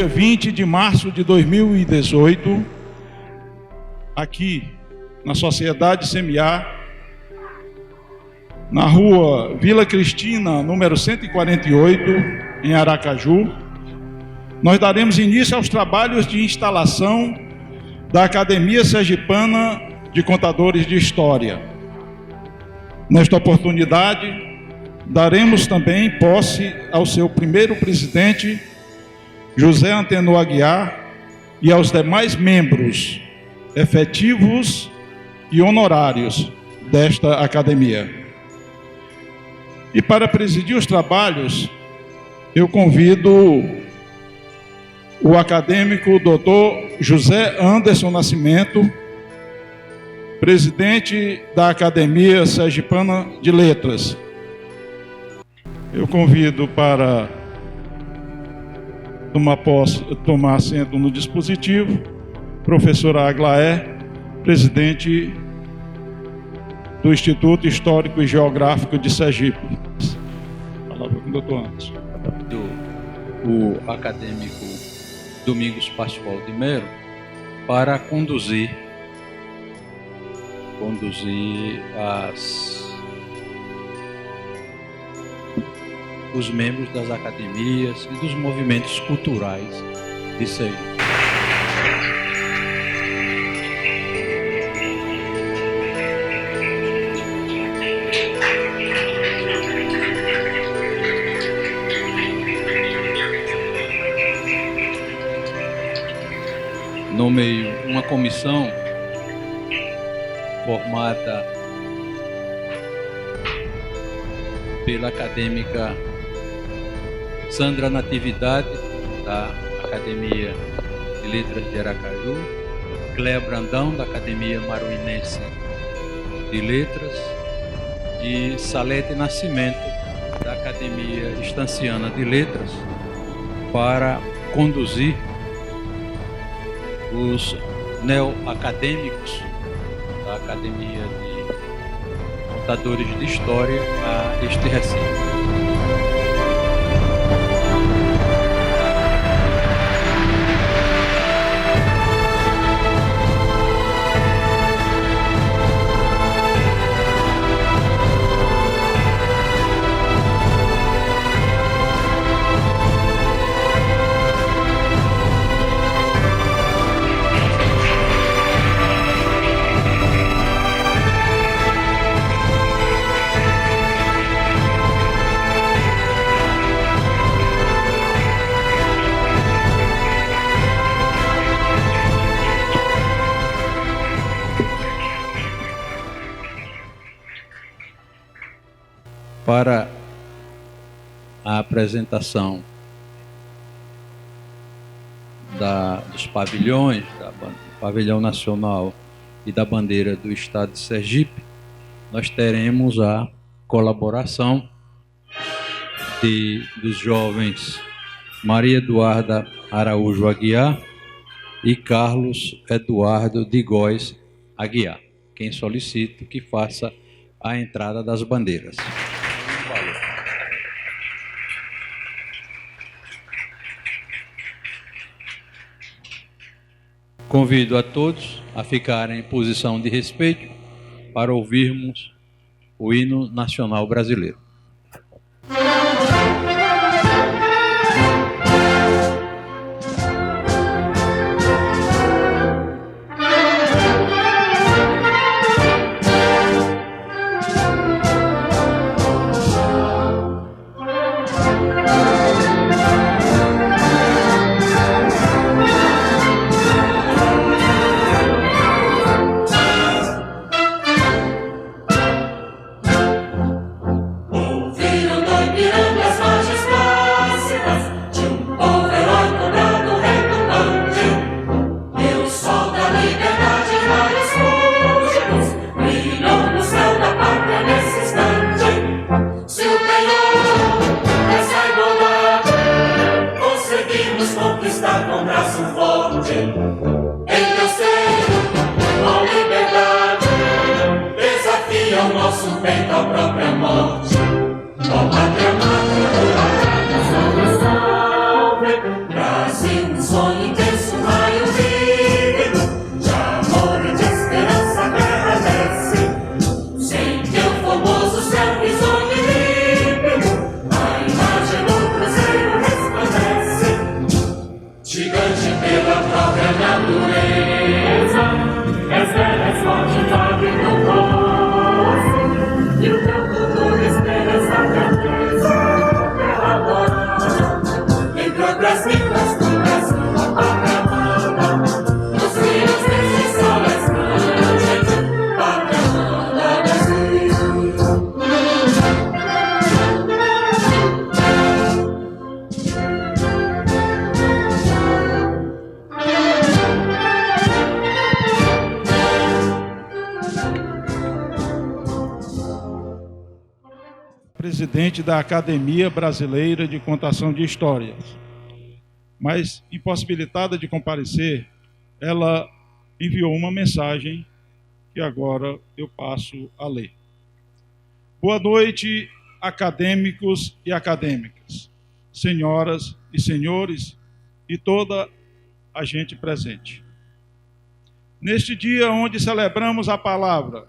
dia 20 de março de 2018, aqui na Sociedade Semiar, na rua Vila Cristina, número 148, em Aracaju, nós daremos início aos trabalhos de instalação da Academia Sergipana de Contadores de História. Nesta oportunidade, daremos também posse ao seu primeiro presidente, José Antenor Aguiar, e aos demais membros efetivos e honorários desta academia. E para presidir os trabalhos, eu convido o acadêmico Dr. José Anderson Nascimento, presidente da Academia Sergipana de Letras. Eu convido para tomar assento no dispositivo, professora Aglaé, presidente do Instituto Histórico e Geográfico de Sergipe. Palavra com o doutor Anderson. O acadêmico Domingos Pascoal de Melo para conduzir os membros das academias e dos movimentos culturais de Sergipe. Nomeio uma comissão formada pela acadêmica Sandra Natividade, da Academia de Letras de Aracaju, Cléa Brandão, da Academia Maruinense de Letras, e Salete Nascimento, da Academia Estanciana de Letras, para conduzir os neoacadêmicos da Academia de Contadores de História a este recinto. Para a apresentação dos pavilhões, do pavilhão nacional e da bandeira do estado de Sergipe, nós teremos a colaboração dos jovens Maria Eduarda Araújo Aguiar e Carlos Eduardo de Góes Aguiar, quem solicito que faça a entrada das bandeiras. Convido a todos a ficarem em posição de respeito para ouvirmos o hino nacional brasileiro. presidente da Academia Brasileira de Contação de Histórias. Mas, impossibilitada de comparecer, ela enviou uma mensagem que agora eu passo a ler. Boa noite, acadêmicos e acadêmicas, senhoras e senhores e toda a gente presente. Neste dia onde celebramos a palavra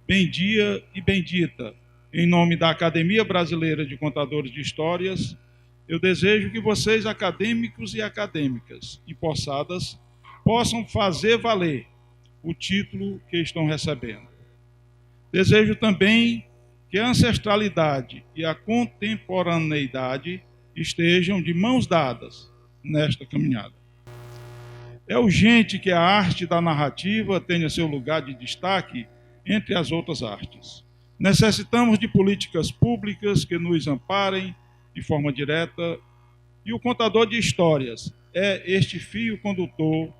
bendia e bendita, em nome da Academia Brasileira de Contadores de Histórias, eu desejo que vocês, acadêmicos e acadêmicas empossadas, possam fazer valer o título que estão recebendo. Desejo também que a ancestralidade e a contemporaneidade estejam de mãos dadas nesta caminhada. É urgente que a arte da narrativa tenha seu lugar de destaque entre as outras artes. Necessitamos de políticas públicas que nos amparem de forma direta, e o contador de histórias é este fio condutor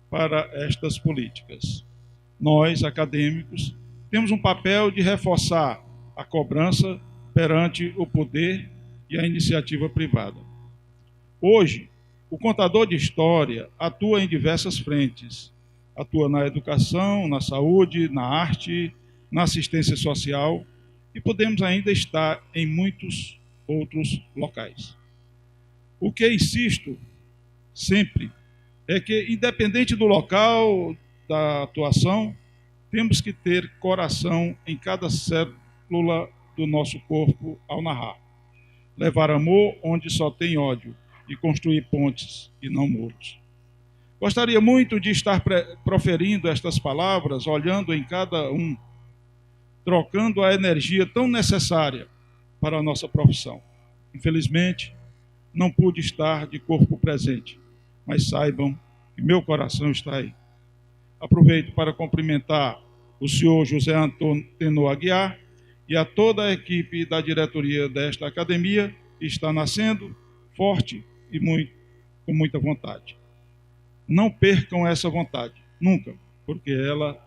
para estas políticas. Nós, acadêmicos, temos um papel de reforçar a cobrança perante o poder e a iniciativa privada. Hoje, o contador de história atua em diversas frentes. Atua na educação, na saúde, na arte, na assistência social, e podemos ainda estar em muitos outros locais. O que insisto sempre é que, independente do local da atuação, temos que ter coração em cada célula do nosso corpo ao narrar. Levar amor onde só tem ódio e construir pontes e não muros. Gostaria muito de estar proferindo estas palavras, olhando em cada um, trocando a energia tão necessária para a nossa profissão. Infelizmente, não pude estar de corpo presente, mas saibam que meu coração está aí. Aproveito para cumprimentar o senhor José Antônio Tenor Aguiar e a toda a equipe da diretoria desta academia, que está nascendo forte e com muita vontade. Não percam essa vontade, nunca, porque ela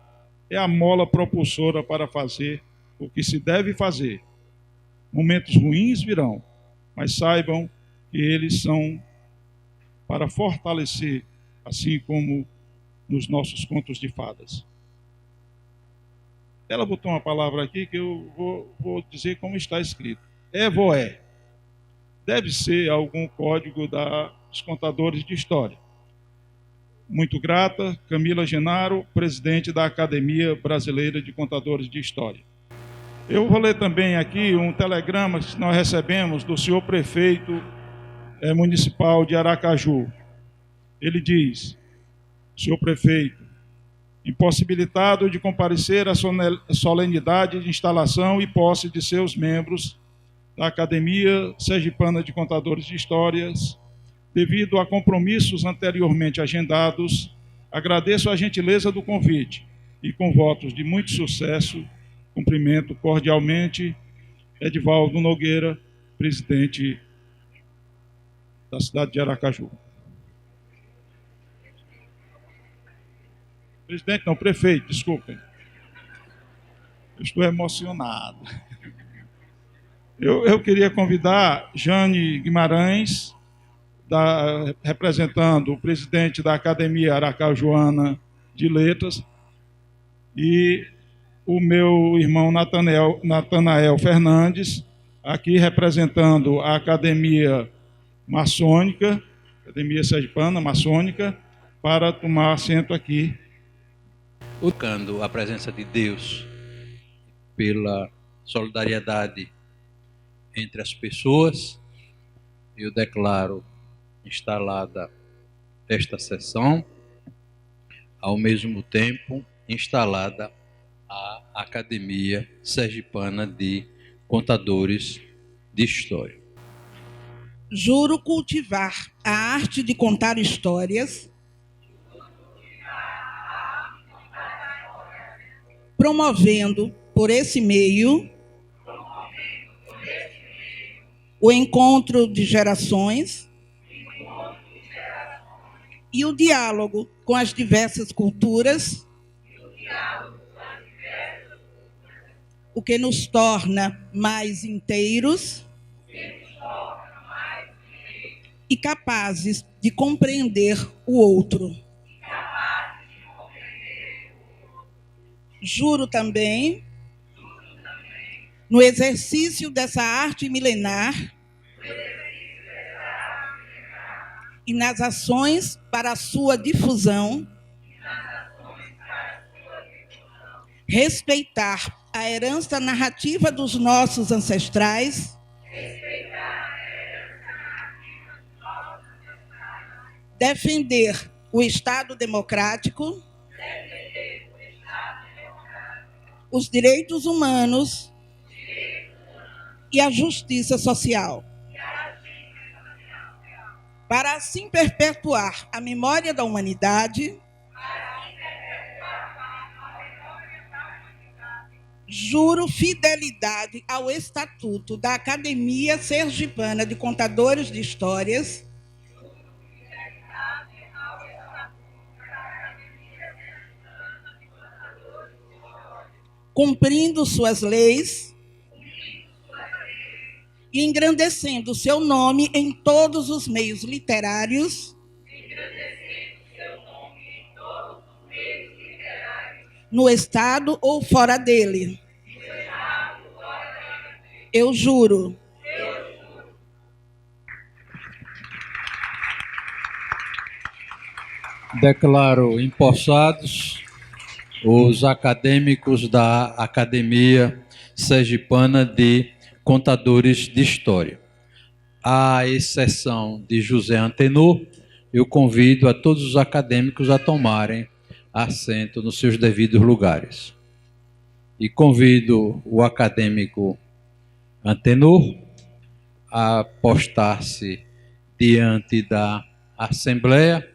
é a mola propulsora para fazer o que se deve fazer. Momentos ruins virão, mas saibam que eles são para fortalecer, assim como nos nossos contos de fadas. Ela botou uma palavra aqui que eu vou dizer como está escrito. Evoé. Deve ser algum código dos contadores de história. Muito grata, Camila Genaro, presidente da Academia Brasileira de Contadores de História. Eu vou ler também aqui um telegrama que nós recebemos do senhor prefeito municipal de Aracaju. Ele diz: senhor prefeito, impossibilitado de comparecer à solenidade de instalação e posse de seus membros da Academia Sergipana de Contadores de Histórias, devido a compromissos anteriormente agendados, agradeço a gentileza do convite e, com votos de muito sucesso, cumprimento cordialmente Edivaldo Nogueira, presidente da cidade de Aracaju. Presidente, não, prefeito, desculpem. Eu estou emocionado. Eu queria convidar Jane Guimarães, representando o presidente da Academia Aracajuana de Letras, e o meu irmão Natanael Fernandes, aqui representando a Academia Maçônica, Academia Sergipana Maçônica, para tomar assento aqui. Buscando a presença de Deus pela solidariedade entre as pessoas, eu declaro instalada esta sessão, ao mesmo tempo instalada a Academia Sergipana de Contadores de História. Juro cultivar a arte de contar histórias, promovendo por esse meio o encontro de gerações e o diálogo com as diversas culturas o que nos torna mais inteiros e capazes de compreender o outro. Juro também, no exercício dessa arte milenar e nas ações para a sua difusão, respeitar a herança narrativa dos nossos ancestrais, defender o Estado democrático, os direitos humanos e a justiça social, para assim perpetuar a memória da humanidade. Juro fidelidade ao Estatuto da Academia Sergipana de Contadores de Histórias, cumprindo suas leis e engrandecendo seu nome em todos os meios literários, no Estado ou fora dele. Eu juro. Declaro empossados os acadêmicos da Academia Sergipana de Contadores de História. À exceção de José Antenor, eu convido a todos os acadêmicos a tomarem assento nos seus devidos lugares. E convido o acadêmico Antenor a postar-se diante da Assembleia,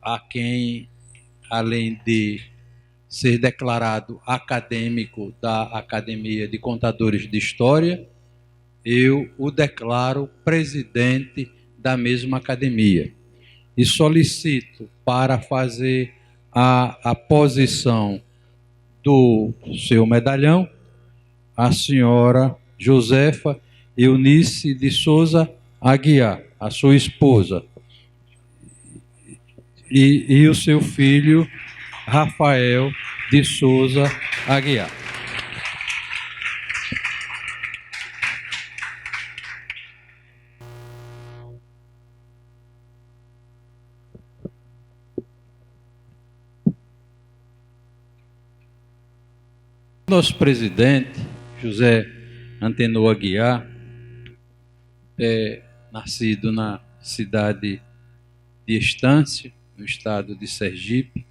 a quem, além de ser declarado acadêmico da Academia de Contadores de História, eu o declaro presidente da mesma academia. E solicito para fazer a posição do seu medalhão a senhora Josefa Eunice de Souza Aguiar, a sua esposa, e o seu filho Rafael de Souza Aguiar. Nosso presidente, José Antenor Aguiar, é nascido na cidade de Estância, no estado de Sergipe,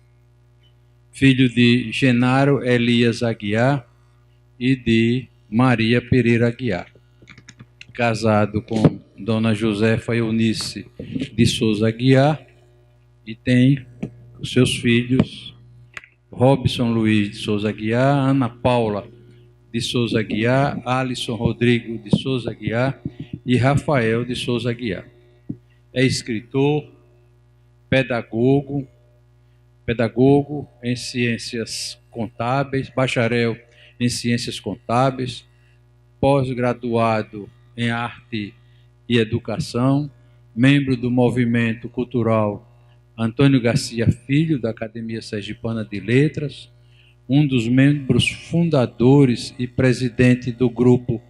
filho de Genaro Elias Aguiar e de Maria Pereira Aguiar. Casado com Dona Josefa Eunice de Souza Aguiar, e tem os seus filhos Robson Luiz de Souza Aguiar, Ana Paula de Souza Aguiar, Alisson Rodrigo de Souza Aguiar e Rafael de Souza Aguiar. É escritor, pedagogo em ciências contábeis, bacharel em ciências contábeis, pós-graduado em arte e educação, membro do movimento cultural Antônio Garcia Filho, da Academia Sergipana de Letras, um dos membros fundadores e presidente do grupo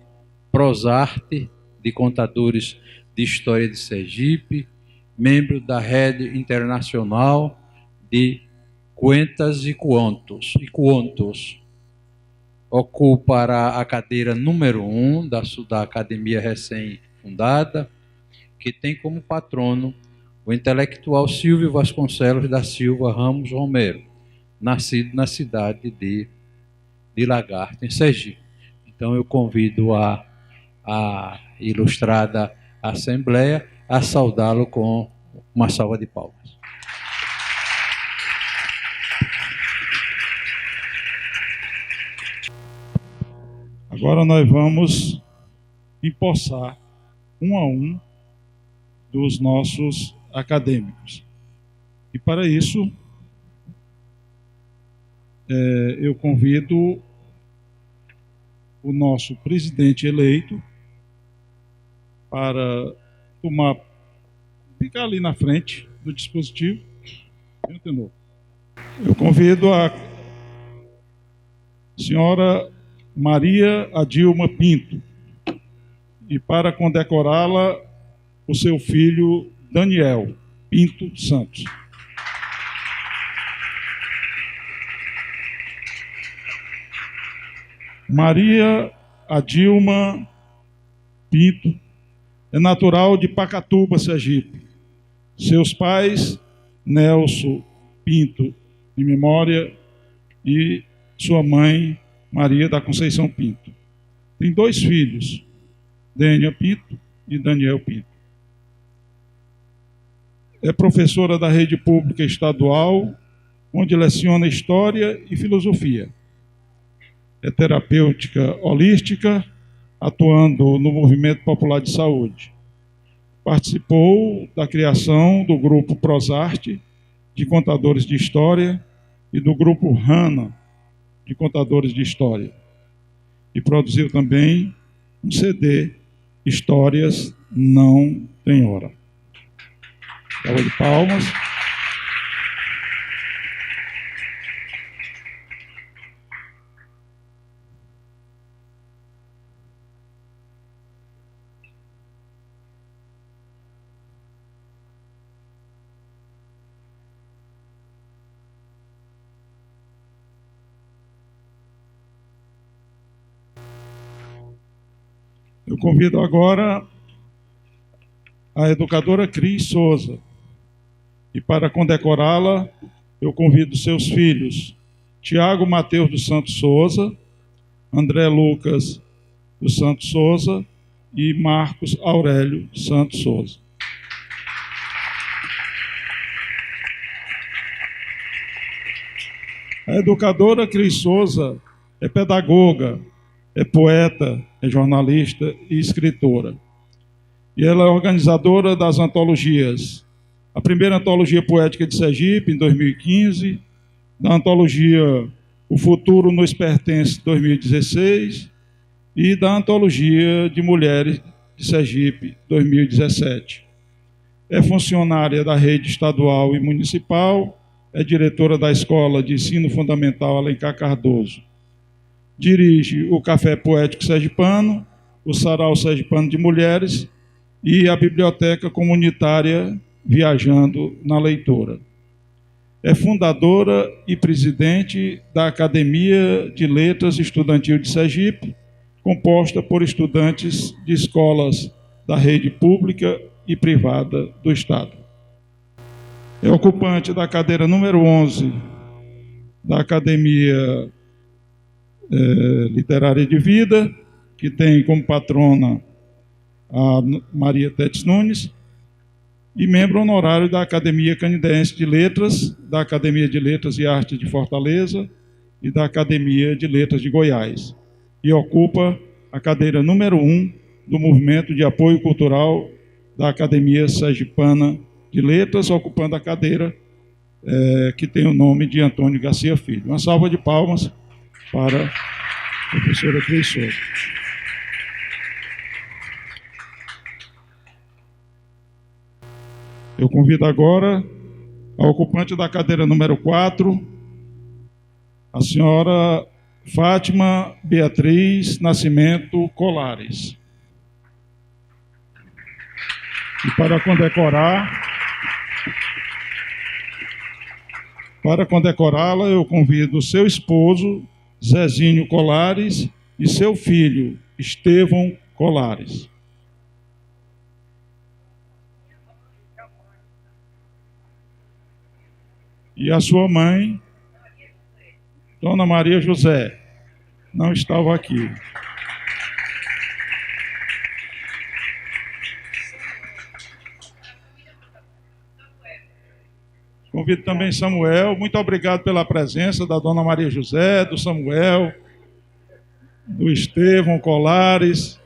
Prosarte, de Contadores de História de Sergipe, membro da Rede Internacional de Cuentas e Contos. Ocupa a cadeira número 1 da Academia recém-fundada, que tem como patrono o intelectual Silvio Vasconcelos da Silva Ramos Romero, nascido na cidade de Lagarto, em Sergipe. Então eu convido a ilustrada Assembleia a saudá-lo com uma salva de palmas. Agora nós vamos empossar um a um dos nossos acadêmicos. E para isso, eu convido o nosso presidente eleito para ficar ali na frente do dispositivo. Eu convido a senhora Maria Adilma Pinto, e para condecorá-la, o seu filho Daniel Pinto Santos. Maria Adilma Pinto é natural de Pacatuba, Sergipe. Seus pais, Nelson Pinto, em memória, e sua mãe, Maria da Conceição Pinto. Tem 2 filhos, Dênia Pinto e Daniel Pinto. É professora da rede pública estadual, onde leciona História e Filosofia. É terapêutica holística, atuando no Movimento Popular de Saúde. Participou da criação do grupo Prosarte, de contadores de história, e do grupo Hana, de contadores de história. E produziu também um CD, Histórias Não Tem Hora. Salva de palmas. Eu convido agora a educadora Cris Souza. E para condecorá-la, eu convido seus filhos, Tiago Mateus dos Santos Souza, André Lucas dos Santos Souza e Marcos Aurélio Santos Souza. A educadora Cris Souza é pedagoga, é poeta, é jornalista e escritora. E ela é organizadora das antologias. A primeira antologia poética de Sergipe, em 2015, da antologia O Futuro Nos Pertence, 2016, e da antologia de Mulheres de Sergipe, 2017. É funcionária da rede estadual e municipal, é diretora da Escola de Ensino Fundamental Alencar Cardoso. Dirige o Café Poético Sergipano, o Sarau Sergipano de Mulheres e a Biblioteca Comunitária Viajando na Leitura. É fundadora e presidente da Academia de Letras Estudantil de Sergipe, composta por estudantes de escolas da rede pública e privada do Estado. É ocupante da cadeira número 11 da Academia Literária de Vida, que tem como patrona a Maria Tetes Nunes, e membro honorário da Academia Canidense de Letras, da Academia de Letras e Artes de Fortaleza e da Academia de Letras de Goiás. E ocupa a cadeira número 1 do Movimento de Apoio Cultural da Academia Sergipana de Letras, ocupando a cadeira que tem o nome de Antônio Garcia Filho. Uma salva de palmas para a professora Cris Souza. Eu convido agora a ocupante da cadeira número 4, a senhora Fátima Beatriz Nascimento Colares. E para condecorá-la, eu convido o seu esposo, Zezinho Colares, e seu filho, Estevão Colares. E a sua mãe, Dona Maria José, não estava aqui. Convido também Samuel. Muito obrigado pela presença da Dona Maria José, do Samuel, do Estevão Colares,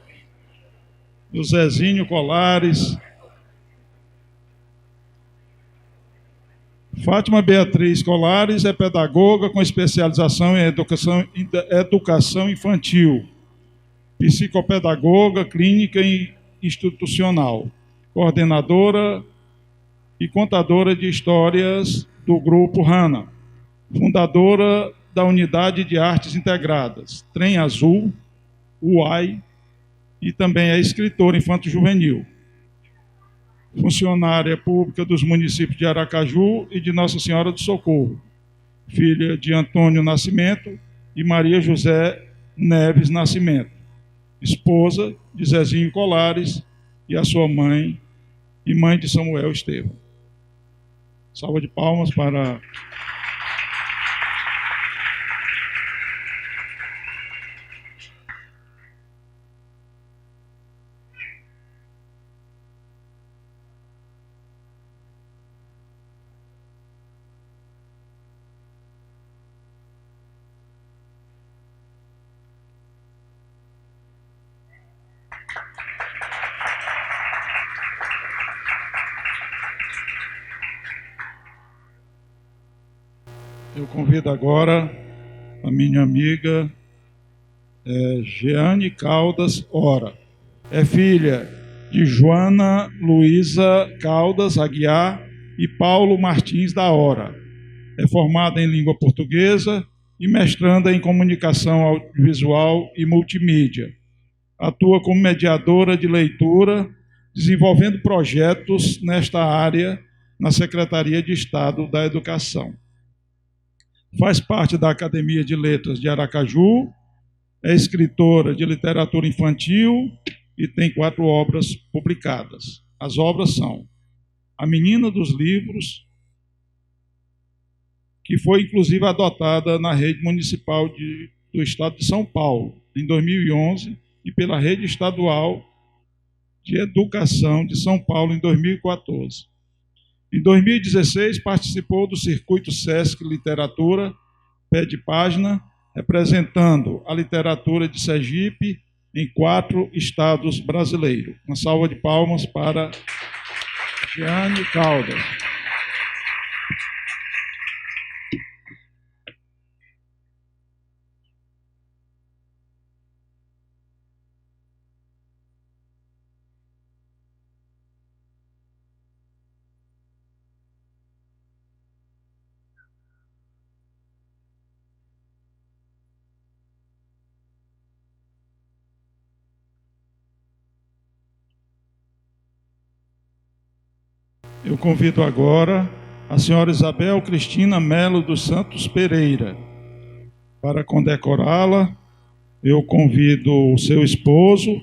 do Zezinho Colares. Fátima Beatriz Colares é pedagoga com especialização em educação infantil. psicopedagoga, clínica e institucional, coordenadora e contadora de histórias do Grupo Rana, fundadora da Unidade de Artes Integradas, Trem Azul, UAI, e também é escritora infanto-juvenil. Funcionária pública dos municípios de Aracaju e de Nossa Senhora do Socorro, filha de Antônio Nascimento e Maria José Neves Nascimento, esposa de Zezinho Colares e a sua mãe e mãe de Samuel Estevam. Salva de palmas para... Eu convido agora a minha amiga Jeane Caldas Ora. É filha de Joana Luísa Caldas Aguiar e Paulo Martins da Hora. É formada em língua portuguesa e mestranda em comunicação audiovisual e multimídia. Atua como mediadora de leitura, desenvolvendo projetos nesta área na Secretaria de Estado da Educação. Faz parte da Academia de Letras de Aracaju, é escritora de literatura infantil e tem 4 obras publicadas. As obras são A Menina dos Livros, que foi inclusive adotada na rede municipal do Estado de São Paulo, em 2011, e pela rede estadual de educação de São Paulo, em 2014. Em 2016, participou do Circuito Sesc Literatura, Pé de Página, representando a literatura de Sergipe em 4 estados brasileiros. Uma salva de palmas para Jeane Caldas. Eu convido agora a senhora Isabel Cristina Melo dos Santos Pereira. Para condecorá-la, eu convido o seu esposo,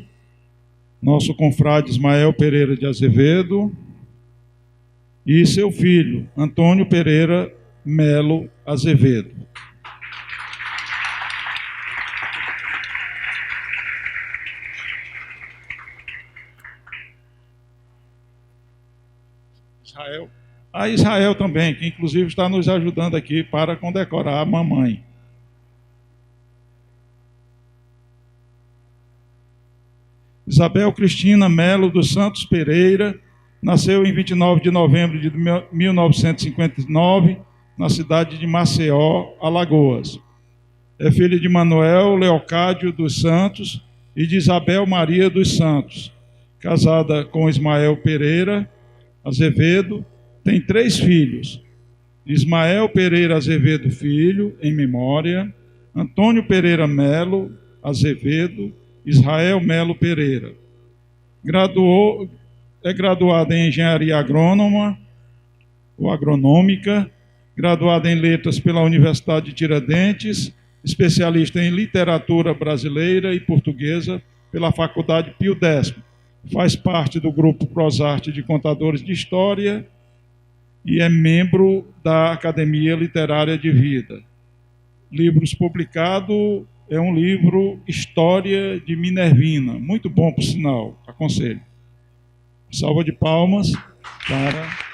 nosso confrade Ismael Pereira de Azevedo, e seu filho, Antônio Pereira Melo Azevedo. Israel. A Israel também, que inclusive está nos ajudando aqui para condecorar a mamãe. Isabel Cristina Melo dos Santos Pereira nasceu em 29 de novembro de 1959, na cidade de Maceió, Alagoas. É filha de Manuel Leocádio dos Santos e de Isabel Maria dos Santos. Casada com Ismael Pereira Azevedo, tem 3 filhos: Ismael Pereira Azevedo Filho, em memória, Antônio Pereira Melo Azevedo, Israel Melo Pereira. É graduada em Engenharia Agrônoma ou Agronômica, graduada em Letras pela Universidade de Tiradentes, especialista em Literatura Brasileira e Portuguesa pela Faculdade Pio X. Faz parte do grupo Prosarte de Contadores de História e é membro da Academia Literária de Vida. Livros publicados, é um livro História de Minervina, muito bom, por sinal, aconselho. Salva de palmas para...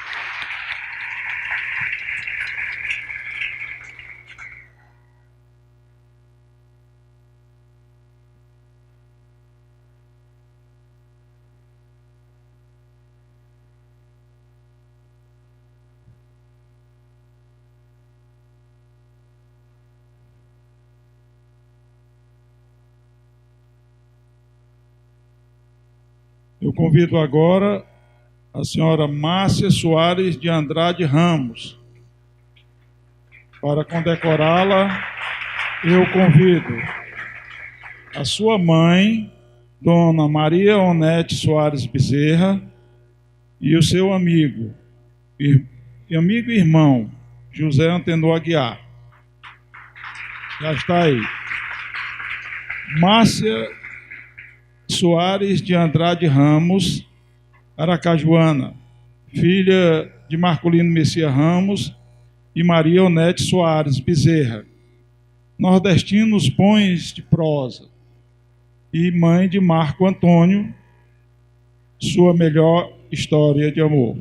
Eu convido agora a senhora Márcia Soares de Andrade Ramos. Para condecorá-la, eu convido a sua mãe, Dona Maria Onete Soares Bezerra, e o seu amigo e irmão, José Antenor Aguiar. Já está aí. Márcia Soares de Andrade Ramos, aracajuana, filha de Marcolino Messias Ramos e Maria Onete Soares Bezerra, nordestinos bons de prosa, e mãe de Marco Antônio, sua melhor história de amor.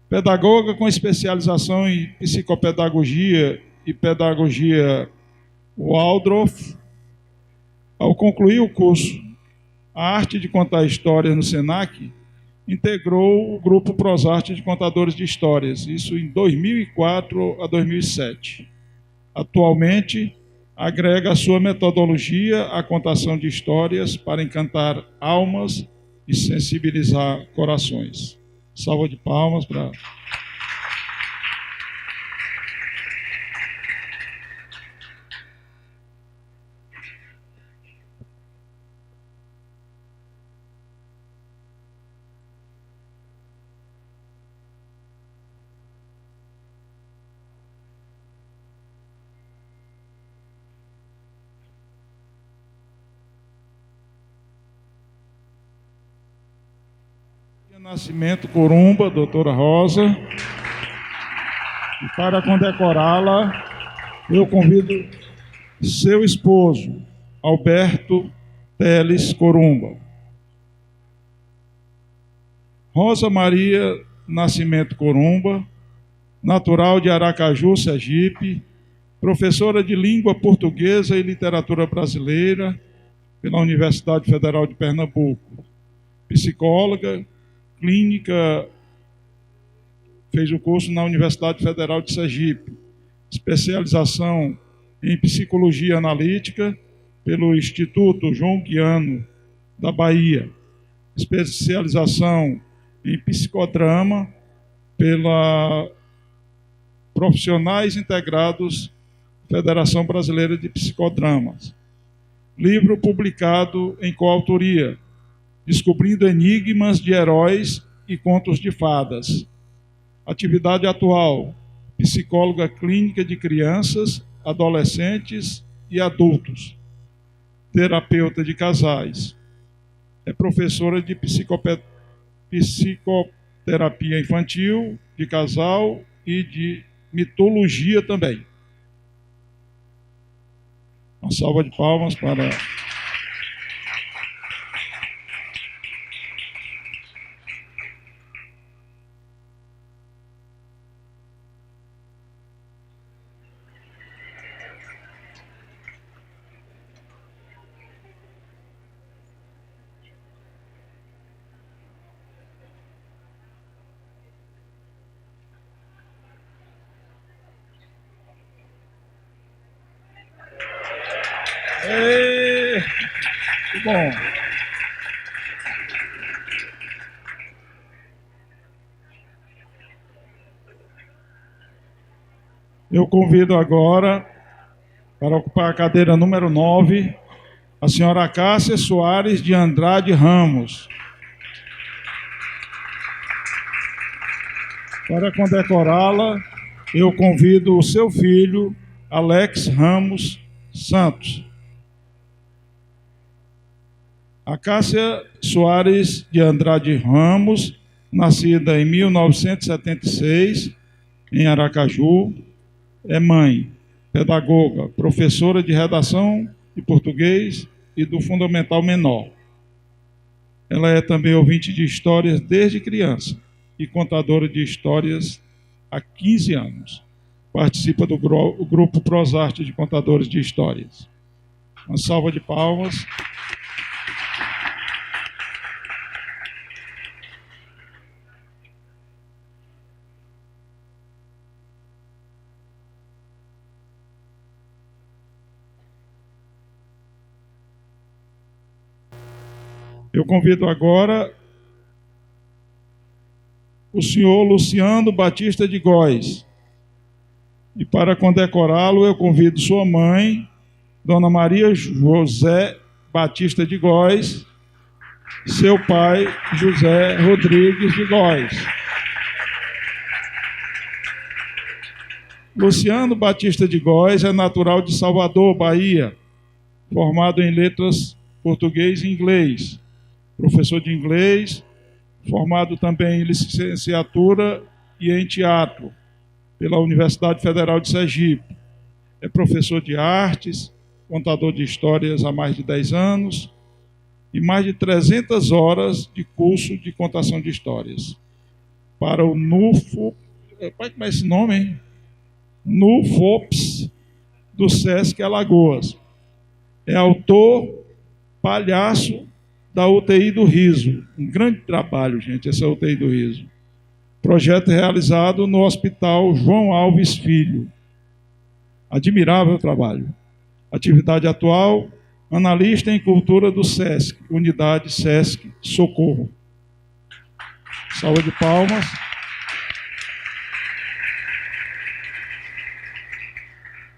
Pedagoga com especialização em psicopedagogia e pedagogia Waldorf. Ao concluir o curso A Arte de Contar Histórias no SENAC, integrou o grupo Prosarte de Contadores de Histórias, isso em 2004 a 2007. Atualmente, agrega a sua metodologia à contação de histórias para encantar almas e sensibilizar corações. Salva de palmas para... Nascimento Corumba, doutora Rosa. E para condecorá-la, eu convido seu esposo, Alberto Teles Corumba. Rosa Maria Nascimento Corumba, natural de Aracaju, Sergipe, professora de língua portuguesa e literatura brasileira pela Universidade Federal de Pernambuco, psicóloga, clínica, fez o curso na Universidade Federal de Sergipe, especialização em psicologia analítica pelo Instituto João Guiano da Bahia, especialização em psicodrama pela Profissionais Integrados Federação Brasileira de Psicodramas. Livro publicado em coautoria, Descobrindo Enigmas de Heróis e Contos de Fadas. Atividade atual, psicóloga clínica de crianças, adolescentes e adultos. Terapeuta de casais. É professora de psicoterapia infantil, de casal e de mitologia também. Uma salva de palmas para... Que bom. Eu convido agora, para ocupar a cadeira número 9, a senhora Cássia Soares de Andrade Ramos. Para condecorá-la, eu convido o seu filho, Alex Ramos Santos. A Cássia Soares de Andrade Ramos, nascida em 1976, em Aracaju, é mãe, pedagoga, professora de redação de português e do Fundamental Menor. Ela é também ouvinte de histórias desde criança e contadora de histórias há 15 anos. Participa do grupo Prosarte de Contadores de Histórias. Uma salva de palmas. Eu convido agora o senhor Luciano Batista de Góes. E para condecorá-lo, eu convido sua mãe, Dona Maria José Batista de Góes, seu pai, José Rodrigues de Góes. Luciano Batista de Góes é natural de Salvador, Bahia, formado em letras português e inglês, professor de inglês, formado também em licenciatura e em teatro pela Universidade Federal de Sergipe. É professor de artes, contador de histórias há mais de 10 anos e mais de 300 horas de curso de contação de histórias. Para o NUFO, como é esse nome, hein? NUFOPS do SESC Alagoas. É autor, palhaço da UTI do Riso. Um grande trabalho, gente, essa UTI do Riso. Projeto realizado no Hospital João Alves Filho. Admirável trabalho. Atividade atual, analista em cultura do SESC, unidade SESC Socorro. Salva de palmas.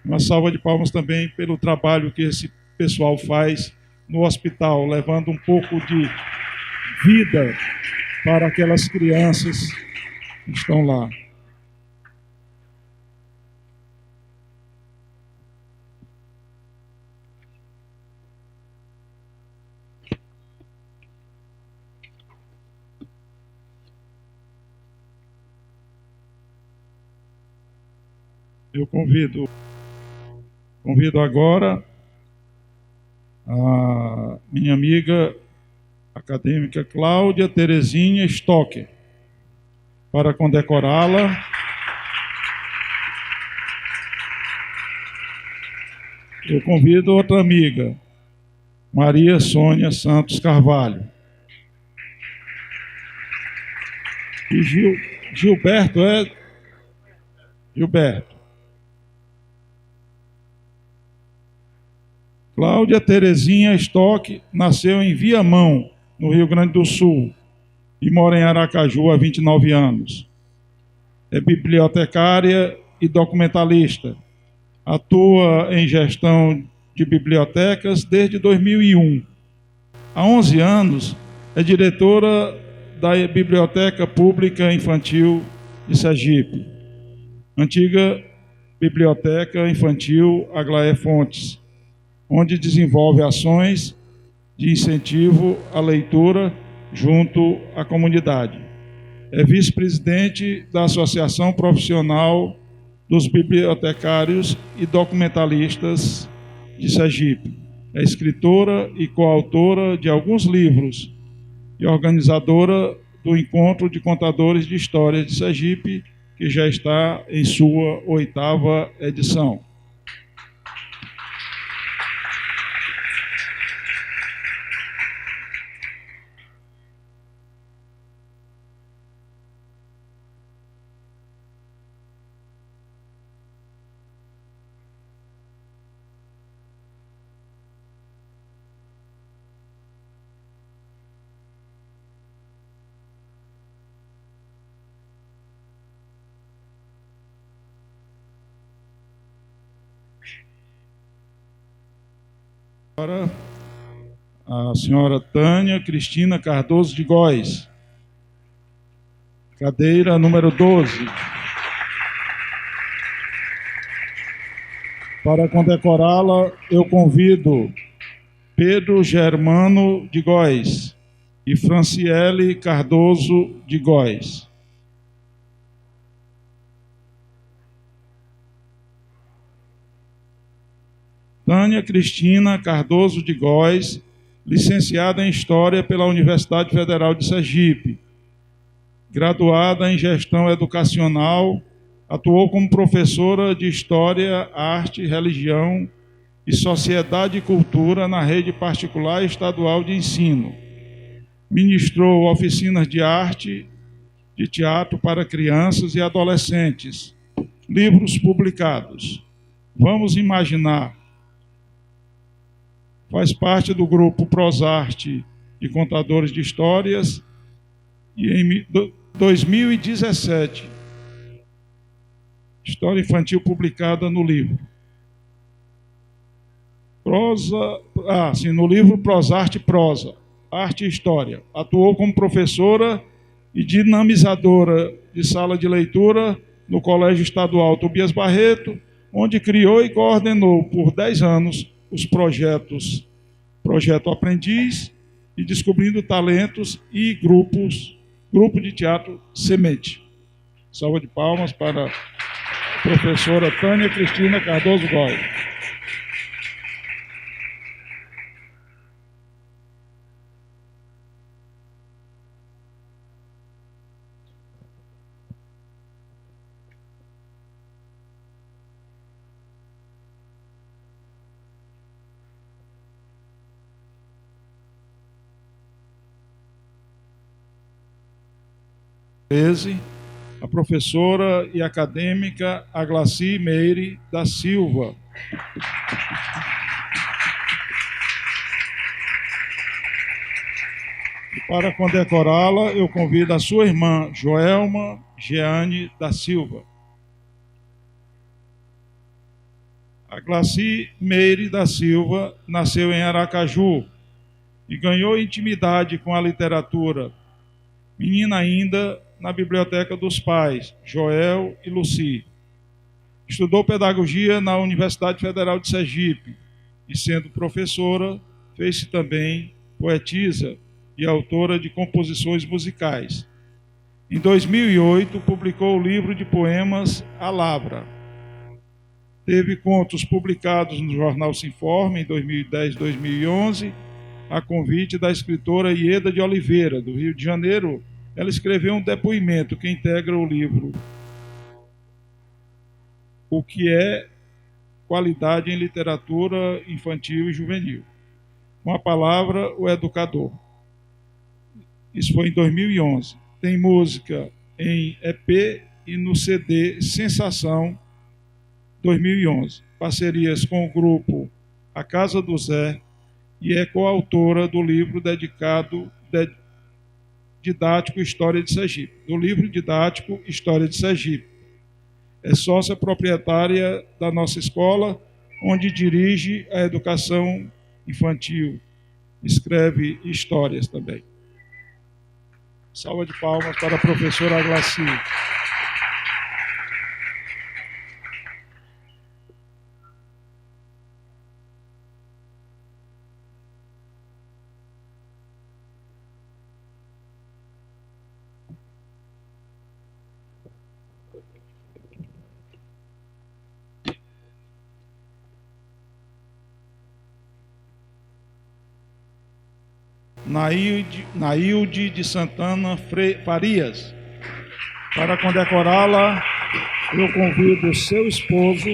Uma salva de palmas também pelo trabalho que esse pessoal faz no hospital, levando um pouco de vida para aquelas crianças que estão lá. Eu convido agora a minha amiga acadêmica Cláudia Terezinha Stocker para condecorá-la. Eu convido outra amiga, Maria Sônia Santos Carvalho. E Gilberto. Cláudia Terezinha Stock nasceu em Viamão, no Rio Grande do Sul, e mora em Aracaju há 29 anos. É bibliotecária e documentalista. Atua em gestão de bibliotecas desde 2001. Há 11 anos, é diretora da Biblioteca Pública Infantil de Sergipe, antiga Biblioteca Infantil Aglaé Fontes, onde desenvolve ações de incentivo à leitura junto à comunidade. É vice-presidente da Associação Profissional dos Bibliotecários e Documentalistas de Sergipe. É escritora e coautora de alguns livros e organizadora do Encontro de Contadores de Histórias de Sergipe, que já está em sua 8ª edição. Agora, a senhora Tânia Cristina Cardoso de Góes, cadeira número 12. Para condecorá-la, eu convido Pedro Germano de Góes e Franciele Cardoso de Góes. Tânia Cristina Cardoso de Góes, licenciada em História pela Universidade Federal de Sergipe, graduada em Gestão Educacional, atuou como professora de História, Arte, Religião e Sociedade e Cultura na rede particular e estadual de ensino. Ministrou oficinas de arte, de teatro para crianças e adolescentes. Livros publicados. Vamos Imaginar. Faz parte do grupo Prosarte de Contadores de Histórias e em 2017. História infantil publicada no livro. No livro Prosarte Prosa, Arte e História. Atuou como professora e dinamizadora de sala de leitura no Colégio Estadual Tobias Barreto, onde criou e coordenou por 10 anos os Projeto Aprendiz e Descobrindo Talentos e Grupo de Teatro Semente. Salva de palmas para a professora Tânia Cristina Cardoso Goy. A professora e acadêmica Aglaci Meire da Silva. E para condecorá-la, eu convido a sua irmã, Joelma Jeane da Silva. Aglaci Meire da Silva nasceu em Aracaju e ganhou intimidade com a literatura. Menina ainda, na biblioteca dos pais, Joel e Luci. Estudou pedagogia na Universidade Federal de Sergipe e, sendo professora, fez-se também poetisa e autora de composições musicais. Em 2008, publicou o livro de poemas A Lavra. Teve contos publicados no jornal Sinforme em 2010 e 2011, a convite da escritora Ieda de Oliveira, do Rio de Janeiro. Ela escreveu um depoimento que integra o livro O que é qualidade em literatura infantil e juvenil. Com a palavra, o educador. Isso foi em 2011. Tem música em EP e no CD Sensação 2011. Parcerias com o grupo A Casa do Zé e é coautora do livro didático História de Sergipe, do livro didático História de Sergipe. É sócia proprietária da nossa escola, onde dirige a educação infantil. Escreve histórias também. Salva de palmas para a professora Aglaci. Nailde de Santana Farias. Para condecorá-la, eu convido seu esposo.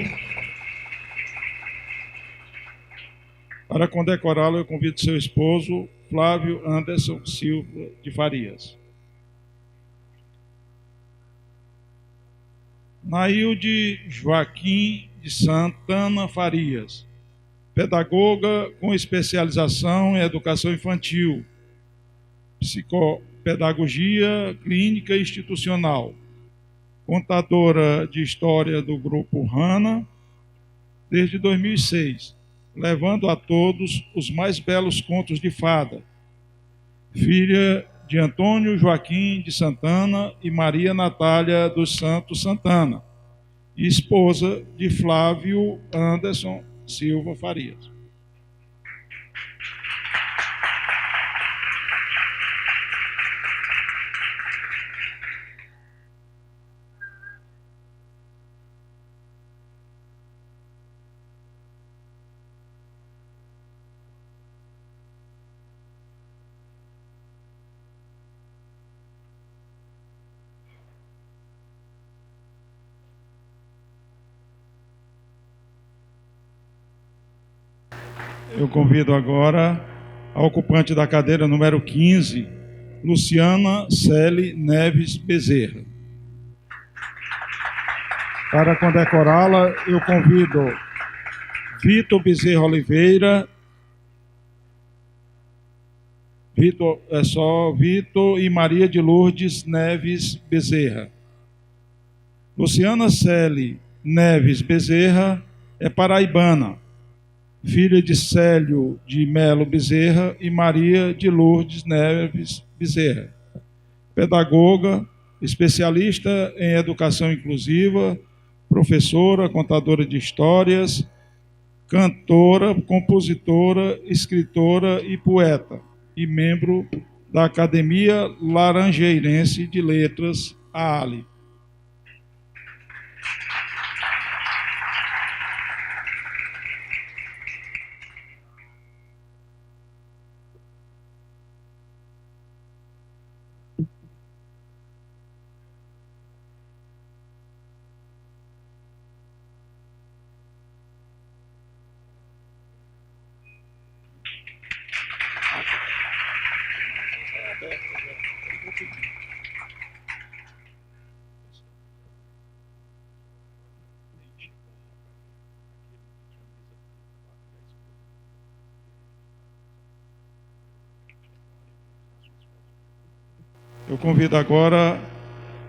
Para condecorá-la, eu convido seu esposo, Flávio Anderson Silva de Farias. Nailde Joaquim de Santana Farias. Pedagoga com especialização em educação infantil, psicopedagogia clínica e institucional, contadora de história do Grupo Hanna desde 2006, levando a todos os mais belos contos de fada. Filha de Antônio Joaquim de Santana e Maria Natália dos Santos Santana, e esposa de Flávio Anderson Silva Farias. Eu convido agora a ocupante da cadeira número 15, Luciana Celi Neves Bezerra. Para condecorá-la, eu convido Vitor Bezerra Oliveira, Vitor e Maria de Lourdes Neves Bezerra. Luciana Celi Neves Bezerra é paraibana, filha de Célio de Melo Bezerra e Maria de Lourdes Neves Bezerra. Pedagoga, especialista em educação inclusiva, professora, contadora de histórias, cantora, compositora, escritora e poeta, e membro da Academia Laranjeirense de Letras, a ALE. Eu convido agora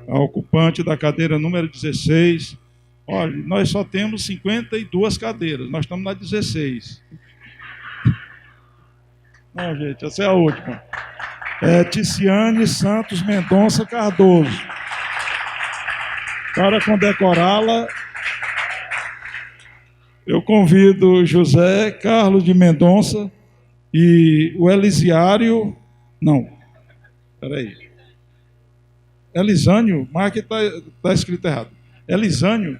a ocupante da cadeira número 16. Olha, nós só temos 52 cadeiras, nós estamos na 16. Não, gente, essa é a última. Ticiane Santos Mendonça Cardoso. Para condecorá-la, eu convido José Carlos de Mendonça e o Elisiário... Não, peraí. Elisânio, mas aqui está escrito errado. Elisânio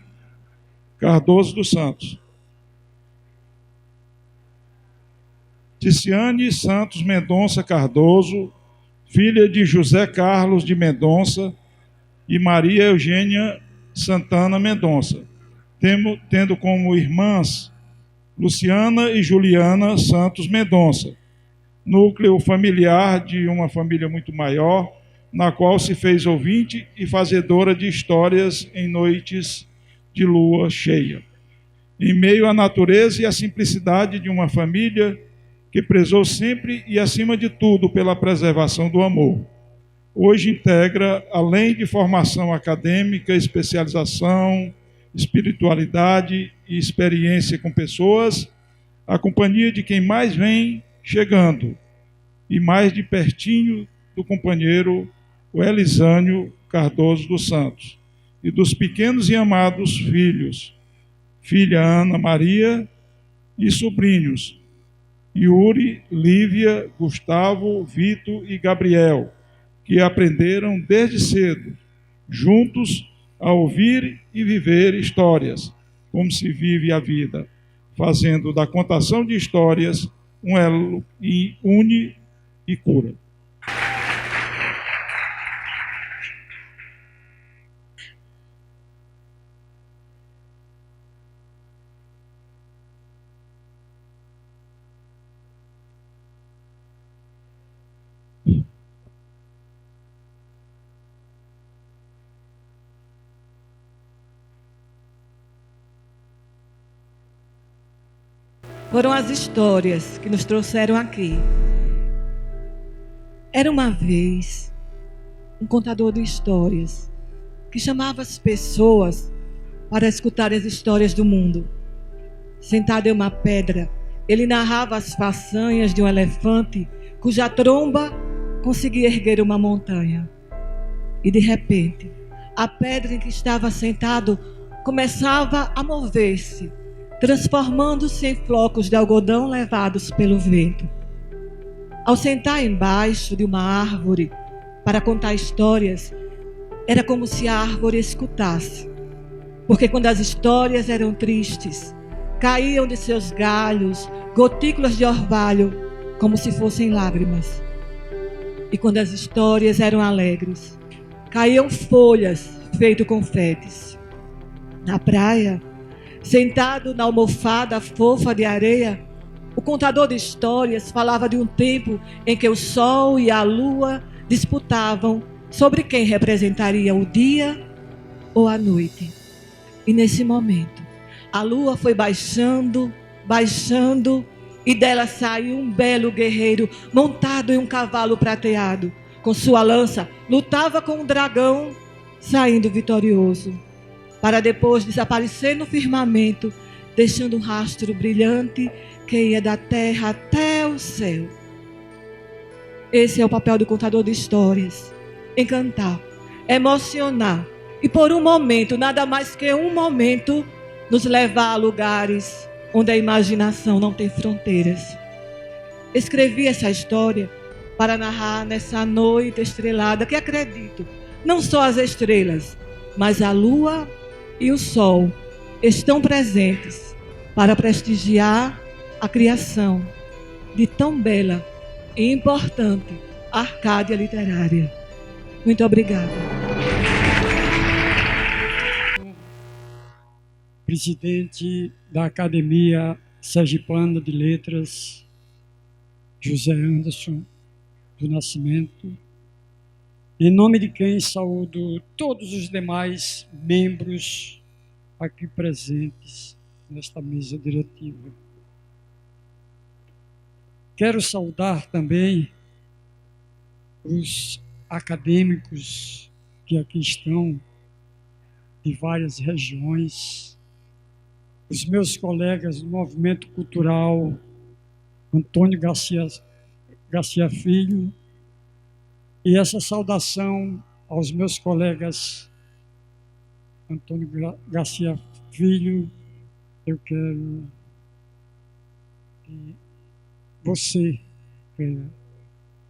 Cardoso dos Santos. Ticiane Santos Mendonça Cardoso, filha de José Carlos de Mendonça e Maria Eugênia Santana Mendonça, tendo como irmãs Luciana e Juliana Santos Mendonça, núcleo familiar de uma família muito maior, na qual se fez ouvinte e fazedora de histórias em noites de lua cheia. Em meio à natureza e à simplicidade de uma família que prezou sempre e, acima de tudo, pela preservação do amor. Hoje integra, além de formação acadêmica, especialização, espiritualidade e experiência com pessoas, a companhia de quem mais vem chegando e mais de pertinho do companheiro, o Elisânio Cardoso dos Santos, e dos pequenos e amados filhos, filha Ana Maria e sobrinhos, Yuri, Lívia, Gustavo, Vitor e Gabriel, que aprenderam desde cedo, juntos, a ouvir e viver histórias, como se vive a vida, fazendo da contação de histórias um elo que une e cura. Foram as histórias que nos trouxeram aqui. Era uma vez um contador de histórias que chamava as pessoas para escutar as histórias do mundo. Sentado em uma pedra, ele narrava as façanhas de um elefante cuja tromba conseguia erguer uma montanha. E de repente, a pedra em que estava sentado começava a mover-se, transformando-se em flocos de algodão levados pelo vento. Ao sentar embaixo de uma árvore para contar histórias, era como se a árvore escutasse, porque quando as histórias eram tristes, caíam de seus galhos gotículas de orvalho como se fossem lágrimas. E quando as histórias eram alegres, caíam folhas feito confetes. Na praia, sentado na almofada fofa de areia, o contador de histórias falava de um tempo em que o sol e a lua disputavam sobre quem representaria o dia ou a noite. E nesse momento, a lua foi baixando, baixando e dela saiu um belo guerreiro montado em um cavalo prateado. Com sua lança, lutava com um dragão, saindo vitorioso, para depois desaparecer no firmamento, deixando um rastro brilhante que ia da terra até o céu. Esse é o papel do contador de histórias: encantar, emocionar e, por um momento, nada mais que um momento, nos levar a lugares onde a imaginação não tem fronteiras. Escrevi essa história para narrar nessa noite estrelada que acredito, não só as estrelas, mas a lua e o sol estão presentes para prestigiar a criação de tão bela e importante Arcádia literária. Muito obrigada. Presidente da Academia Sergipana de Letras, José Anderson do Nascimento, em nome de quem saúdo todos os demais membros aqui presentes nesta mesa diretiva. Quero saudar também os acadêmicos que aqui estão, de várias regiões, os meus colegas do Movimento Cultural, Antônio Garcia Filho, e essa saudação aos meus colegas Antônio Garcia Filho, eu quero que você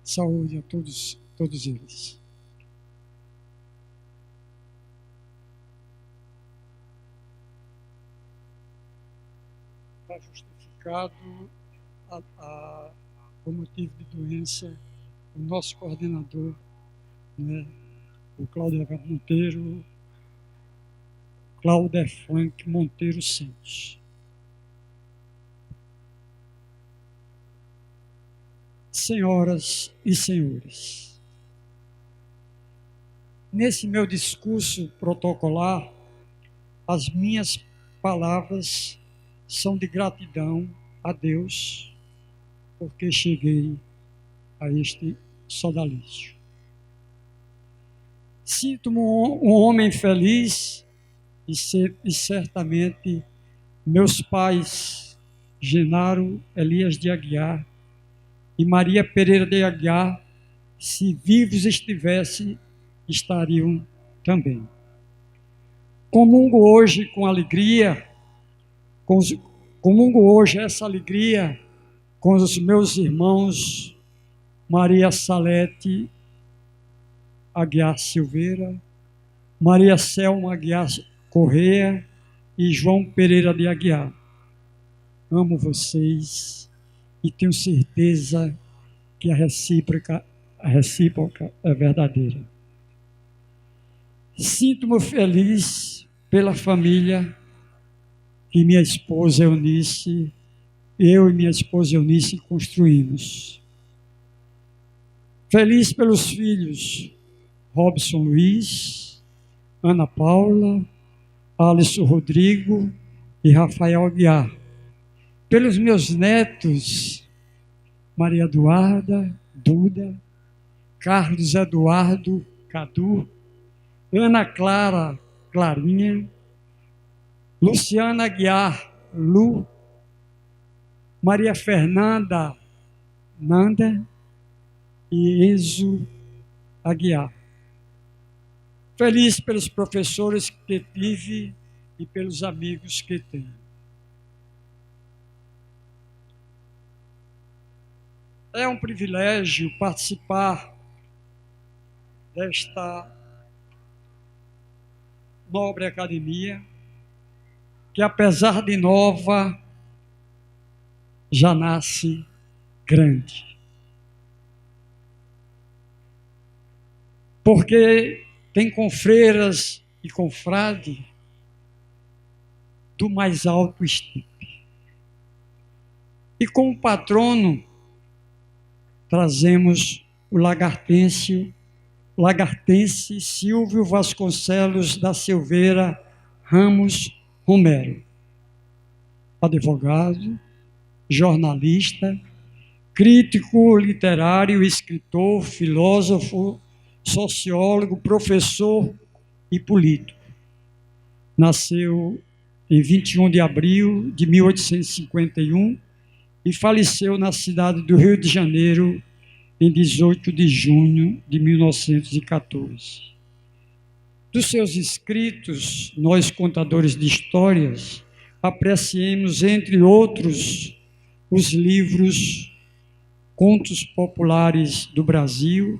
saúde a todos eles. Está justificado o motivo de doença, o nosso coordenador, né, o Cláudio Monteiro, Cláudio Frank Monteiro Santos. Senhoras e senhores, nesse meu discurso protocolar, as minhas palavras são de gratidão a Deus, porque cheguei a este sodalício. Sinto-me um homem feliz e certamente meus pais, Genaro Elias de Aguiar e Maria Pereira de Aguiar, se vivos estivessem, estariam também. Comungo hoje com alegria, comungo hoje essa alegria com os meus irmãos Maria Salete Aguiar Silveira, Maria Selma Aguiar Correia e João Pereira de Aguiar. Amo vocês e tenho certeza que a recíproca é verdadeira. Sinto-me feliz pela família que minha esposa Eunice, eu e minha esposa Eunice construímos. Feliz pelos filhos Robson Luiz, Ana Paula, Alisson Rodrigo e Rafael Aguiar. Pelos meus netos, Maria Eduarda, Duda, Carlos Eduardo, Cadu, Ana Clara, Clarinha, Luciana Aguiar, Lu, Maria Fernanda, Nanda e Enzo Aguiar. Feliz pelos professores que tive e pelos amigos que tenho. É um privilégio participar desta nobre academia, que apesar de nova, já nasce grande. Porque tem confreiras e confrade do mais alto estirpe. E como patrono, trazemos o lagartense Silvio Vasconcelos da Silveira Ramos Romero, advogado, jornalista, crítico literário, escritor, filósofo, sociólogo, professor e político. Nasceu em 21 de abril de 1851 e faleceu na cidade do Rio de Janeiro em 18 de junho de 1914. Dos seus escritos, nós, contadores de histórias, apreciemos, entre outros, os livros Contos Populares do Brasil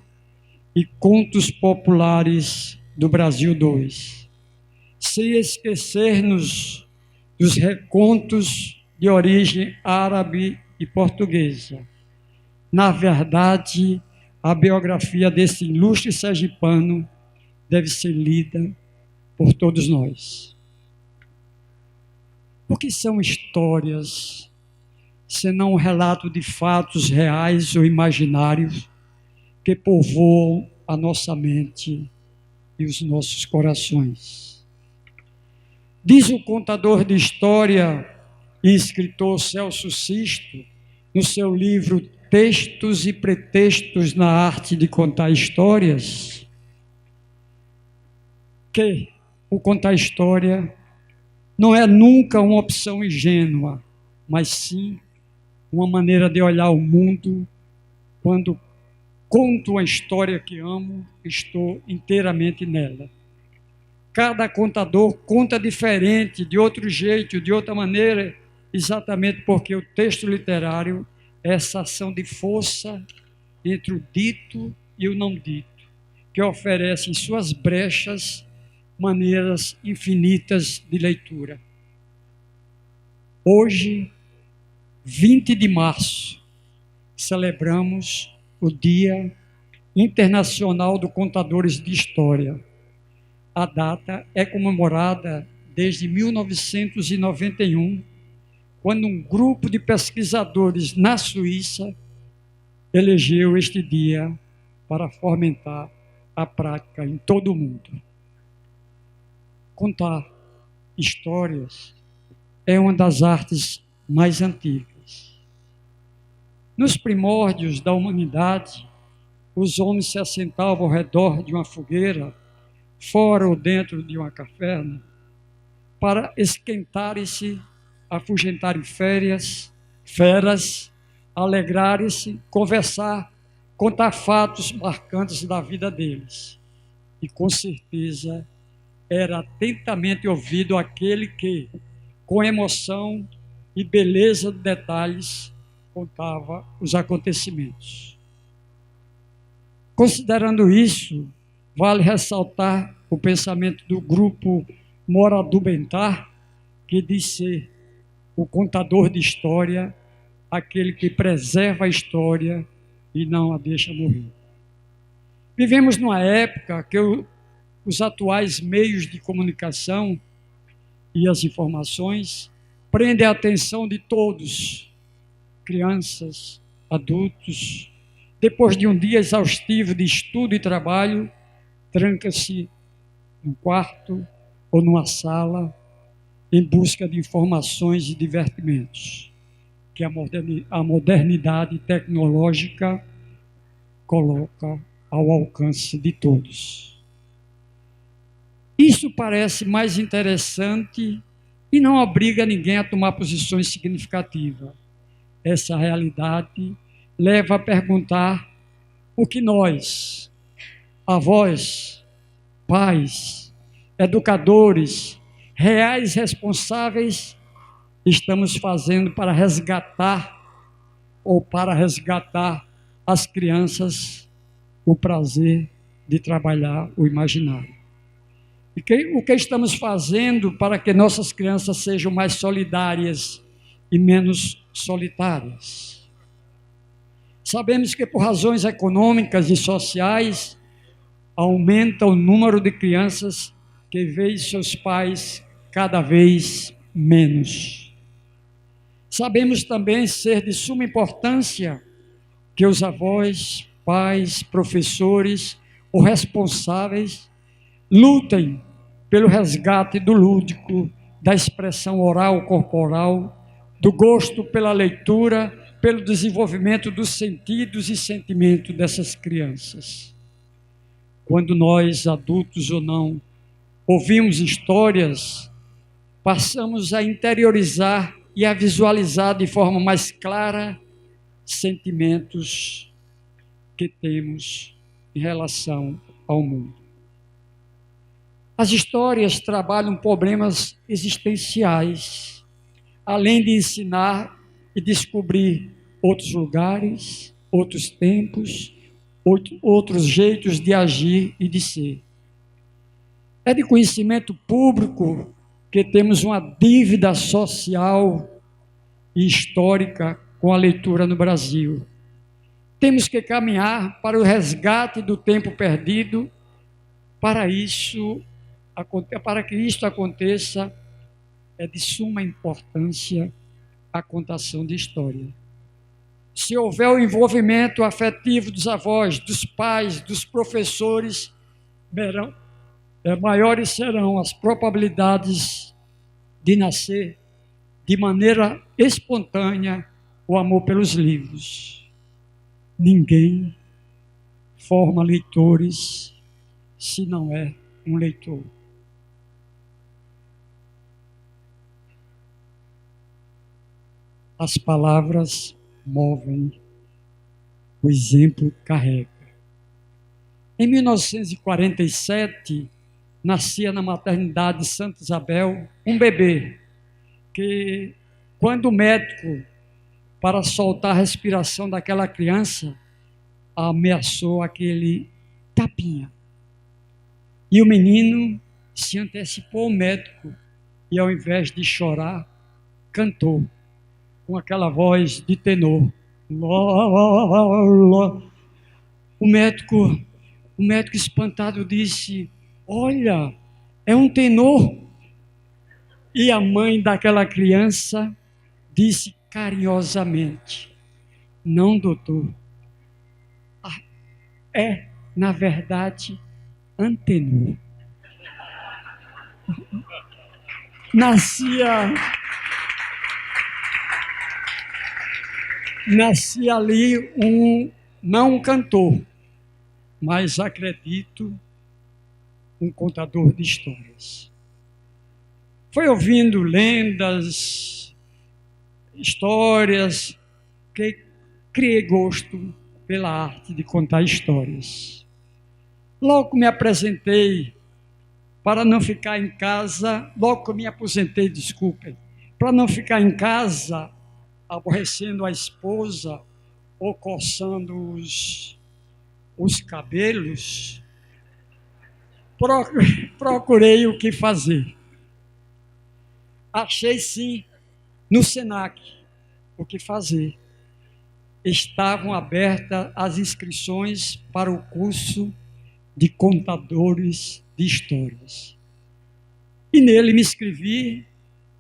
e Contos Populares do Brasil II, sem esquecer-nos dos recontos de origem árabe e portuguesa. Na verdade, a biografia desse ilustre sergipano deve ser lida por todos nós. O que são histórias, senão um relato de fatos reais ou imaginários que povoam a nossa mente e os nossos corações? Diz o contador de história e escritor Celso Sisto, no seu livro Textos e Pretextos na Arte de Contar Histórias, que o contar história não é nunca uma opção ingênua, mas sim uma maneira de olhar o mundo. Quando conto uma história que amo, estou inteiramente nela. Cada contador conta diferente, de outro jeito, de outra maneira, exatamente porque o texto literário é essa ação de força entre o dito e o não dito, que oferece em suas brechas maneiras infinitas de leitura. Hoje, 20 de março, celebramos o Dia Internacional dos Contadores de História. A data é comemorada desde 1991, quando um grupo de pesquisadores na Suíça elegeu este dia para fomentar a prática em todo o mundo. Contar histórias é uma das artes mais antigas. Nos primórdios da humanidade, os homens se assentavam ao redor de uma fogueira, fora ou dentro de uma caverna, para esquentarem-se, afugentarem feras, alegrarem-se, conversar, contar fatos marcantes da vida deles. E com certeza era atentamente ouvido aquele que, com emoção e beleza de detalhes, contava os acontecimentos. Considerando isso, vale ressaltar o pensamento do grupo Moradu Bentar, que diz ser o contador de história, aquele que preserva a história e não a deixa morrer. Vivemos numa época que os atuais meios de comunicação e as informações prendem a atenção de todos, crianças, adultos. Depois de um dia exaustivo de estudo e trabalho, tranca-se num quarto ou numa sala em busca de informações e divertimentos que a modernidade tecnológica coloca ao alcance de todos. Isso parece mais interessante e não obriga ninguém a tomar posições significativas. Essa realidade leva a perguntar o que nós, avós, pais, educadores, reais responsáveis, estamos fazendo para resgatar as crianças o prazer de trabalhar o imaginário. O que estamos fazendo para que nossas crianças sejam mais solidárias e menos solitárias? Sabemos que por razões econômicas e sociais aumenta o número de crianças que veem seus pais cada vez menos. Sabemos também ser de suma importância que os avós, pais, professores ou responsáveis lutem pelo resgate do lúdico, da expressão oral corporal, do gosto pela leitura, pelo desenvolvimento dos sentidos e sentimentos dessas crianças. Quando nós, adultos ou não, ouvimos histórias, passamos a interiorizar e a visualizar de forma mais clara sentimentos que temos em relação ao mundo. As histórias trabalham problemas existenciais, além de ensinar e descobrir outros lugares, outros tempos, outros jeitos de agir e de ser. É de conhecimento público que temos uma dívida social e histórica com a leitura no Brasil. Temos que caminhar para o resgate do tempo perdido. Para que isso aconteça, é de suma importância a contação de história. Se houver o envolvimento afetivo dos avós, dos pais, dos professores, maiores serão as probabilidades de nascer de maneira espontânea o amor pelos livros. Ninguém forma leitores se não é um leitor. As palavras movem, o exemplo carrega. Em 1947, nascia na maternidade de Santa Isabel um bebê que, quando o médico, para soltar a respiração daquela criança, ameaçou aquele tapinha. E o menino se antecipou ao médico e, ao invés de chorar, cantou com aquela voz de tenor. O médico espantado disse: olha, é um tenor. E a mãe daquela criança disse carinhosamente: não, doutor, é, na verdade, antenor. Nascia ali não um cantor, mas acredito, um contador de histórias. Foi ouvindo lendas, histórias, que criei gosto pela arte de contar histórias. Logo me apresentei para não ficar em casa, logo que me aposentei, desculpem, para não ficar em casa aborrecendo a esposa ou coçando os cabelos, procurei o que fazer. Achei sim, no Senac, o que fazer. Estavam abertas as inscrições para o curso de contadores de histórias. E nele me inscrevi,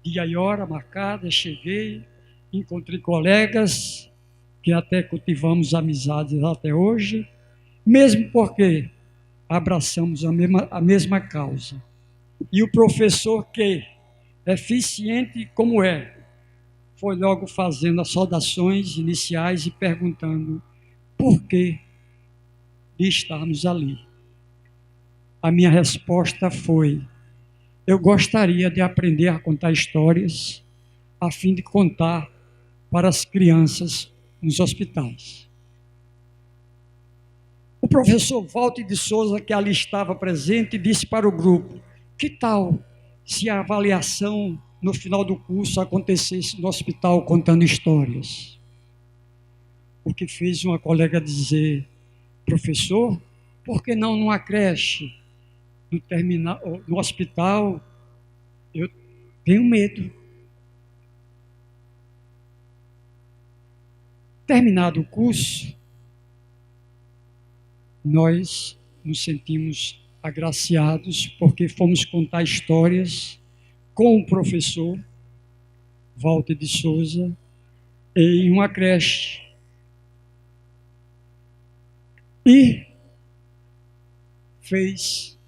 dia e hora marcada, cheguei, encontrei colegas que até cultivamos amizades até hoje, mesmo porque abraçamos a mesma causa. E o professor, que eficiente como é, foi logo fazendo as saudações iniciais e perguntando por que de estarmos ali. A minha resposta foi: eu gostaria de aprender a contar histórias a fim de contar para as crianças nos hospitais. O professor Walter de Souza, que ali estava presente, disse para o grupo: que tal se a avaliação no final do curso acontecesse no hospital contando histórias? O que fez uma colega dizer: professor, por que não numa creche, no hospital? Eu tenho medo. Terminado o curso, nós nos sentimos agraciados porque fomos contar histórias com o professor Walter de Souza em uma creche. E fez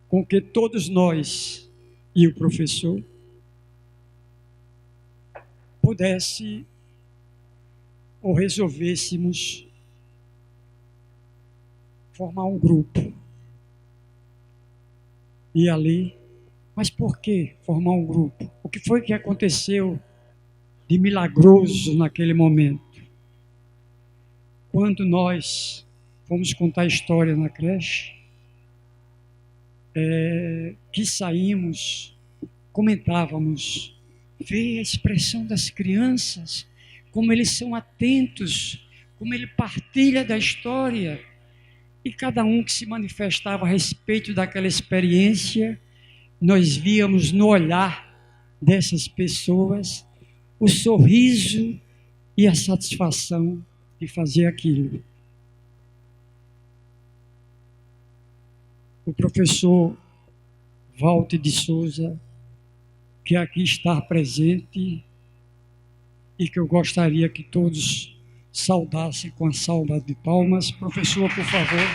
com que todos nós e o professor pudesse ou resolvêssemos formar um grupo. E ali, mas por que formar um grupo? O que foi que aconteceu de milagroso naquele momento? Quando nós fomos contar a história na creche, que saímos, comentávamos, vê a expressão das crianças, como eles são atentos, como ele partilha da história. E cada um que se manifestava a respeito daquela experiência, nós víamos no olhar dessas pessoas o sorriso e a satisfação de fazer aquilo. O professor Walter de Souza, que aqui está presente e que eu gostaria que todos saudassem com a salva de palmas. Professor, por favor.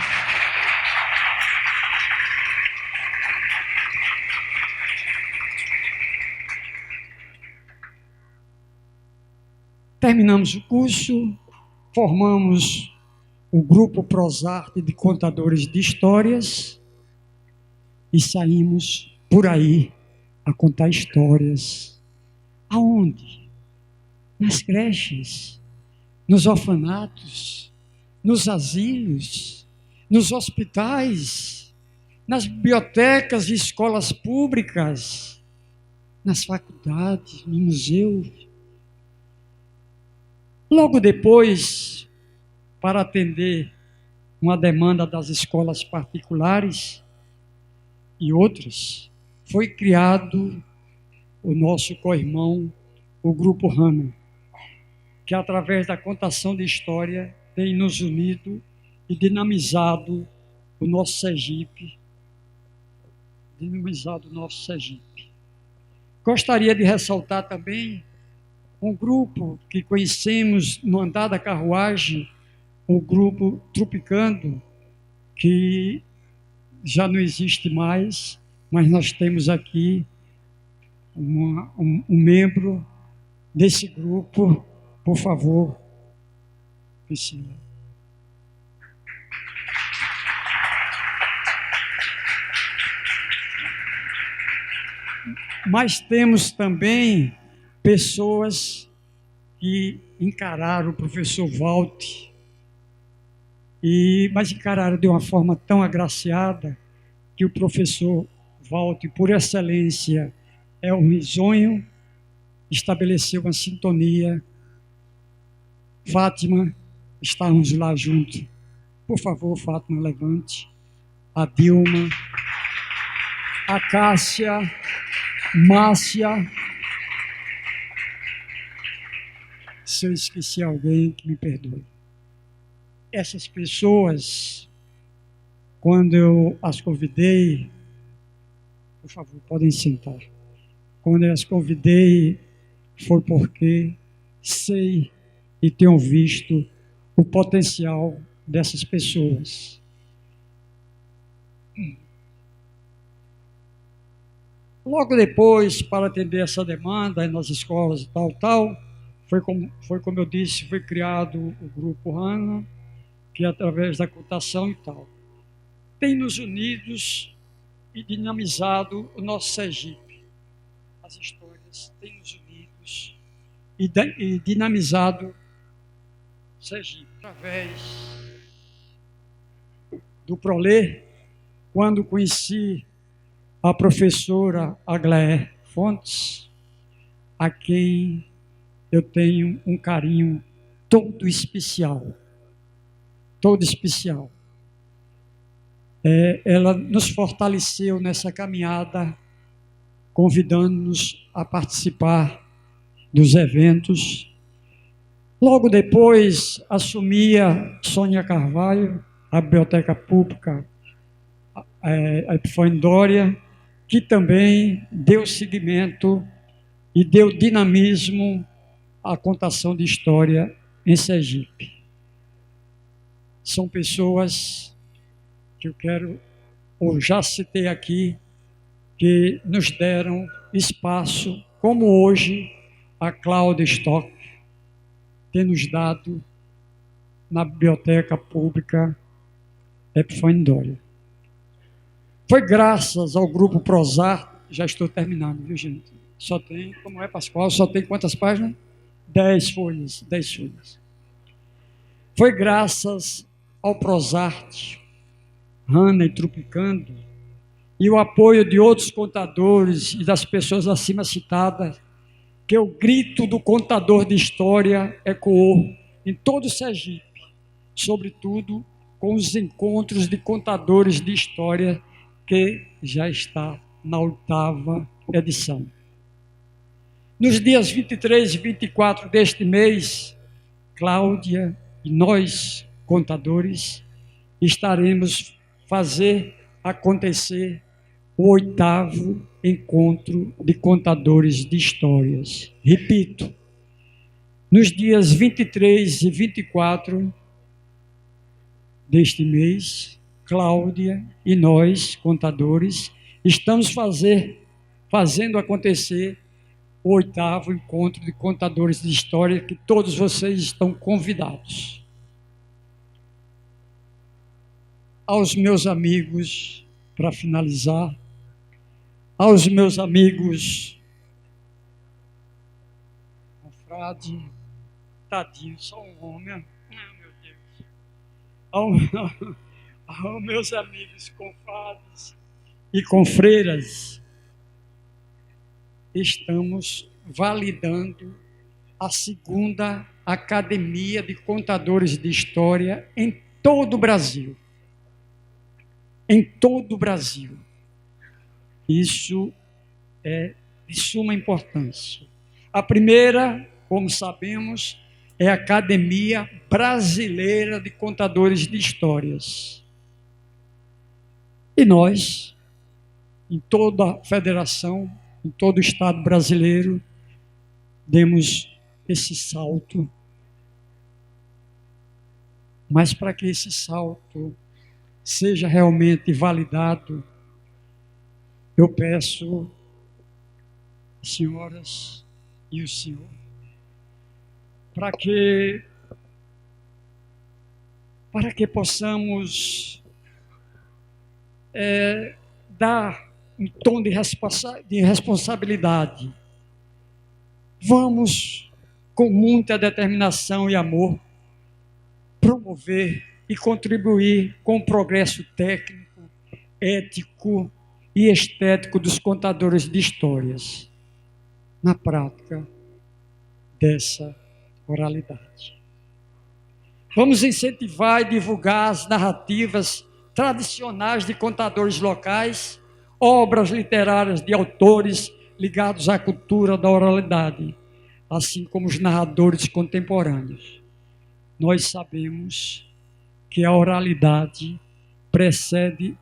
Terminamos o curso, formamos o grupo Prosarte de Contadores de Histórias e saímos por aí a contar histórias. Aonde? Nas creches, nos orfanatos, nos asilos, nos hospitais, nas bibliotecas e escolas públicas, nas faculdades, no museu. Logo depois, para atender uma demanda das escolas particulares e outras, foi criado o nosso co-irmão, o Grupo Hana, que através da contação de história tem nos unido e dinamizado o nosso Sergipe. Gostaria de ressaltar também um grupo que conhecemos no andar da carruagem, o grupo Tropicando, que já não existe mais, mas nós temos aqui um membro desse grupo. Por favor, Priscila. Mas temos também pessoas que encararam o professor Walter, mas encararam de uma forma tão agraciada que o professor Walter, por excelência, é um risonho, estabeleceu uma sintonia. Fátima, estávamos lá juntos. Por favor, Fátima, levante. A Dilma, a Cássia, Márcia. Se eu esqueci alguém, que me perdoe. Essas pessoas, quando eu as convidei, por favor, podem sentar. Quando eu as convidei, foi porque sei e tenho visto o potencial dessas pessoas. Logo depois, para atender essa demanda nas escolas e tal, foi como eu disse, foi criado o Grupo Hana, que através da cotação e tal, tem nos unidos e dinamizado o nosso Sergipe. As histórias têm nos unidos e dinamizado o Sergipe. Através do Prolê, quando conheci a professora Aglaé Fontes, a quem eu tenho um carinho todo especial. Ela nos fortaleceu nessa caminhada, convidando-nos a participar dos eventos. Logo depois, assumia Sônia Carvalho, a Biblioteca Pública, a Epifânio Dória, que também deu seguimento e deu dinamismo à contação de história em Sergipe. São pessoas que eu quero, ou já citei aqui, que nos deram espaço, como hoje, a Cláudia Stock ter nos dado na Biblioteca Pública Epifânio Doria. Foi graças ao Grupo Prosarte, já estou terminando, viu, gente? Só tem, como é, Pascoal, só tem quantas páginas? 10 folhas, 10 folhas. Foi graças ao Prosarte, Hanna e Trupicando, e o apoio de outros contadores e das pessoas acima citadas, que o grito do contador de história ecoou em todo o Sergipe, sobretudo com os encontros de contadores de história, que já está na 8ª edição. Nos dias 23 e 24 deste mês, Cláudia e nós, contadores, estaremos fazer acontecer o 8º encontro de contadores de histórias. Repito, nos dias 23 e 24 deste mês, Cláudia e nós, contadores, estamos fazendo acontecer o 8º encontro de contadores de história, que todos vocês estão convidados. Aos meus amigos, para finalizar, aos meus amigos, confrade, tadinho, só um homem, meu Deus, aos meus amigos confrades e confreiras, estamos validando a 2ª Academia de Contadores de História em todo o Brasil. Em todo o Brasil. Isso é de suma importância. A primeira, como sabemos, é a Academia Brasileira de Contadores de Histórias. E nós, em toda a federação, em todo o Estado brasileiro, demos esse salto. Mas para que esse salto seja realmente validado, eu peço, senhoras e o senhor, para que possamos dar um tom de responsabilidade. Vamos, com muita determinação e amor, promover e contribuir com o progresso técnico, ético e estético dos contadores de histórias na prática dessa oralidade. Vamos incentivar e divulgar as narrativas tradicionais de contadores locais, obras literárias de autores ligados à cultura da oralidade, assim como os narradores contemporâneos. Nós sabemos que a oralidade precede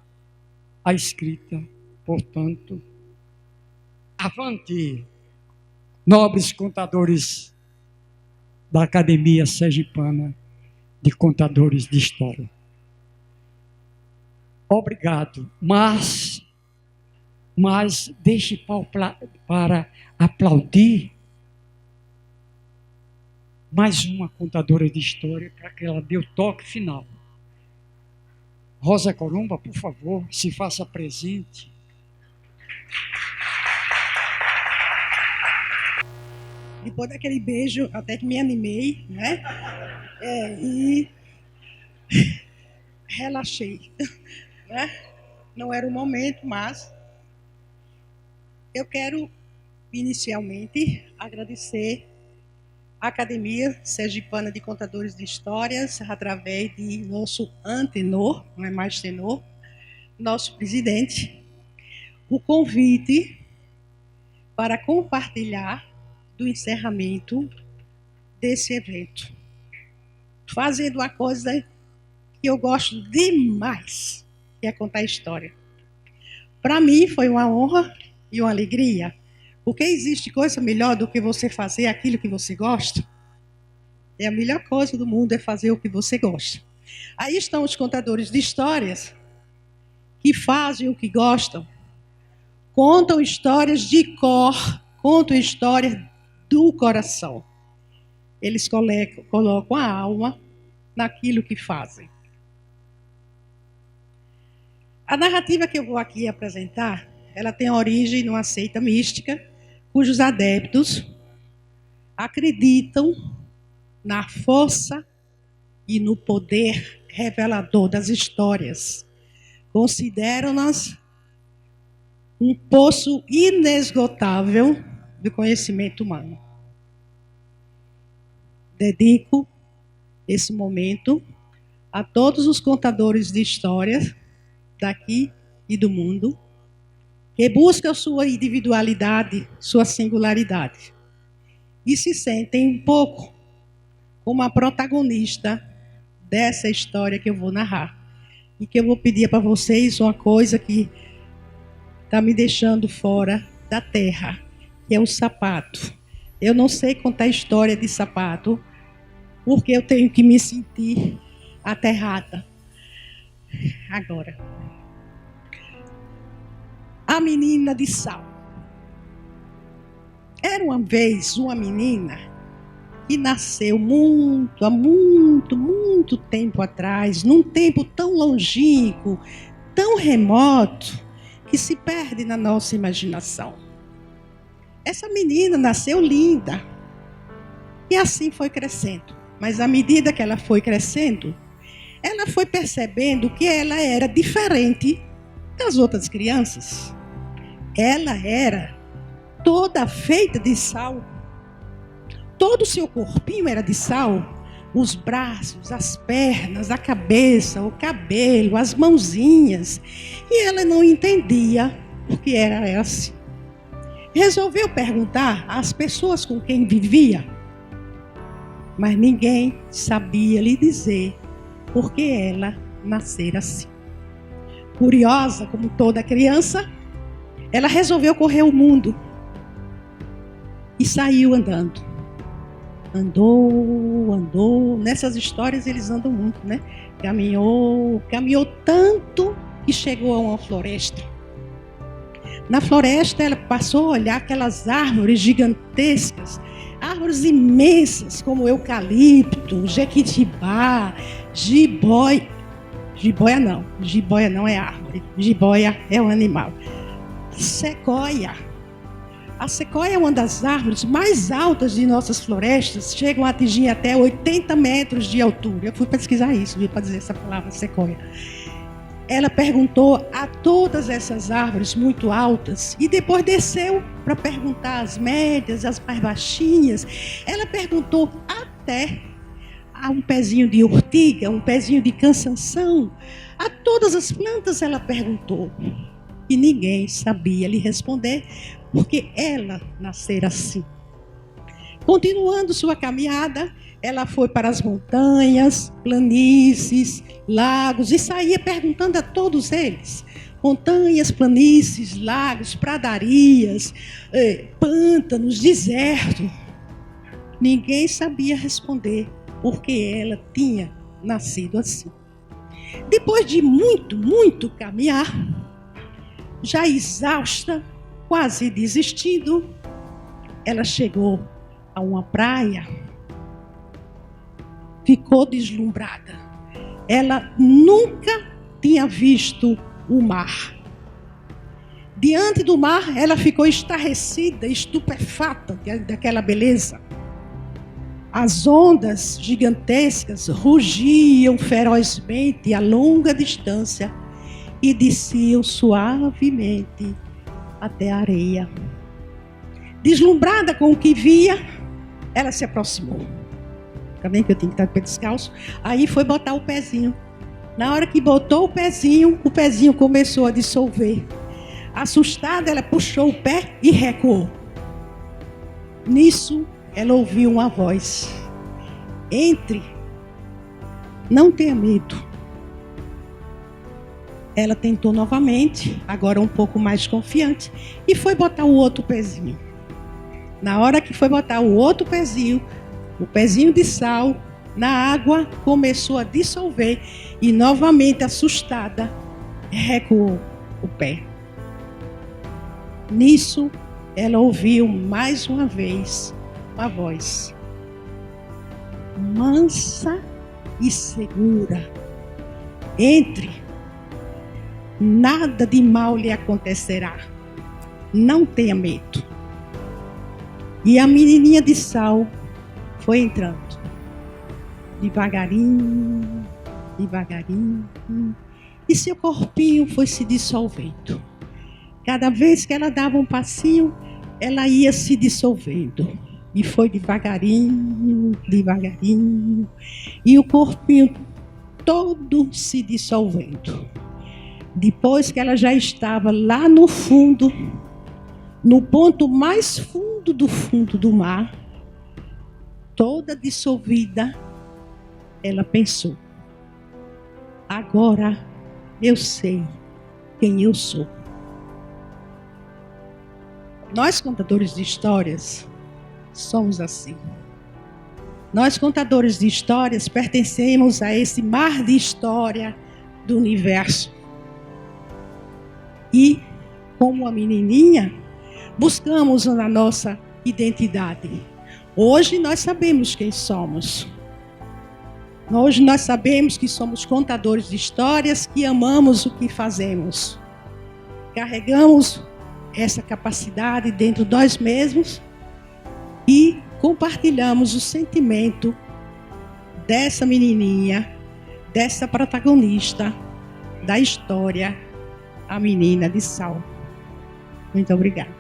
a escrita, portanto, avante, nobres contadores da Academia Sergipana de Contadores de História. Obrigado, mas deixe para aplaudir mais uma contadora de história para que ela dê o toque final. Rosa Corumba, por favor, se faça presente. Depois daquele beijo, até que me animei, né? E relaxei. Né? Não era o momento, mas eu quero, inicialmente, agradecer a Academia Sergipana de Contadores de Histórias, através de nosso antenor, não é mais tenor, nosso presidente, o convite para compartilhar do encerramento desse evento. Fazendo uma coisa que eu gosto demais, que é contar história. Para mim foi uma honra e uma alegria, porque existe coisa melhor do que você fazer aquilo que você gosta? É a melhor coisa do mundo, é fazer o que você gosta. Aí estão os contadores de histórias, que fazem o que gostam, contam histórias de cor, contam histórias do coração. Eles colocam a alma naquilo que fazem. A narrativa que eu vou aqui apresentar, ela tem origem numa seita mística, cujos adeptos acreditam na força e no poder revelador das histórias. Consideram-nas um poço inesgotável do conhecimento humano. Dedico esse momento a todos os contadores de histórias daqui e do mundo, que buscam sua individualidade, sua singularidade, e se sentem um pouco como a protagonista dessa história que eu vou narrar. E que eu vou pedir para vocês uma coisa que está me deixando fora da terra, que é o sapato. Eu não sei contar história de sapato, porque eu tenho que me sentir aterrada. Agora, a menina de sal. Era uma vez uma menina que nasceu há muito tempo atrás, num tempo tão longínquo, tão remoto, que se perde na nossa imaginação. Essa menina nasceu linda e assim foi crescendo. Mas à medida que ela foi crescendo, ela foi percebendo que ela era diferente das outras crianças. Ela era toda feita de sal. Todo o seu corpinho era de sal. Os braços, as pernas, a cabeça, o cabelo, as mãozinhas. E ela não entendia por que era assim. Resolveu perguntar às pessoas com quem vivia, mas ninguém sabia lhe dizer por que ela nascera assim. Curiosa como toda criança, ela resolveu correr o mundo e saiu andando. Andou. Nessas histórias eles andam muito, né? Caminhou tanto que chegou a uma floresta. Na floresta ela passou a olhar aquelas árvores gigantescas, árvores imensas como eucalipto, jequitibá, jiboia. Jiboia não é árvore, jiboia é um animal. Sequoia. A sequoia é uma das árvores mais altas de nossas florestas, chegam a atingir até 80 metros de altura. Eu fui pesquisar isso, para dizer essa palavra, sequoia. Ela perguntou a todas essas árvores muito altas e depois desceu para perguntar as médias, as mais baixinhas. Ela perguntou até a um pezinho de urtiga, um pezinho de cansanção. A todas as plantas ela perguntou. E ninguém sabia lhe responder, porque ela nascera assim. Continuando sua caminhada, ela foi para as montanhas, planícies, lagos, e saía perguntando a todos eles. Montanhas, planícies, lagos, pradarias, pântanos, deserto. Ninguém sabia responder porque ela tinha nascido assim. Depois de muito caminhar, já exausta, quase desistindo, ela chegou a uma praia, ficou deslumbrada. Ela nunca tinha visto o mar. Diante do mar, ela ficou estarrecida, estupefata daquela beleza. As ondas gigantescas rugiam ferozmente a longa distância e desciam suavemente até a areia. Deslumbrada com o que via, ela se aproximou. Fica bem que eu tenho que estar de pé descalço. Aí foi botar o pezinho. Na hora que botou o pezinho começou a dissolver. Assustada, ela puxou o pé e recuou. Nisso, ela ouviu uma voz. Entre, não tenha medo. Ela tentou novamente, agora um pouco mais confiante, e foi botar o outro pezinho. Na hora que foi botar o outro pezinho, o pezinho de sal, na água, começou a dissolver e novamente assustada, recuou o pé. Nisso, ela ouviu mais uma vez uma voz mansa e segura. Entre, nada de mal lhe acontecerá. Não tenha medo. E a menininha de sal foi entrando, devagarinho, devagarinho, e seu corpinho foi se dissolvendo. Cada vez que ela dava um passinho, ela ia se dissolvendo. E foi devagarinho, devagarinho, e o corpinho todo se dissolvendo. Depois que ela já estava lá no fundo, no ponto mais fundo do mar, toda dissolvida, ela pensou: agora eu sei quem eu sou. Nós, contadores de histórias, somos assim. Nós, contadores de histórias, pertencemos a esse mar de história do universo. E, como a menininha, buscamos na nossa identidade. Hoje nós sabemos quem somos. Hoje nós sabemos que somos contadores de histórias, que amamos o que fazemos. Carregamos essa capacidade dentro de nós mesmos e compartilhamos o sentimento dessa menininha, dessa protagonista da história, a menina de sal. Muito obrigada.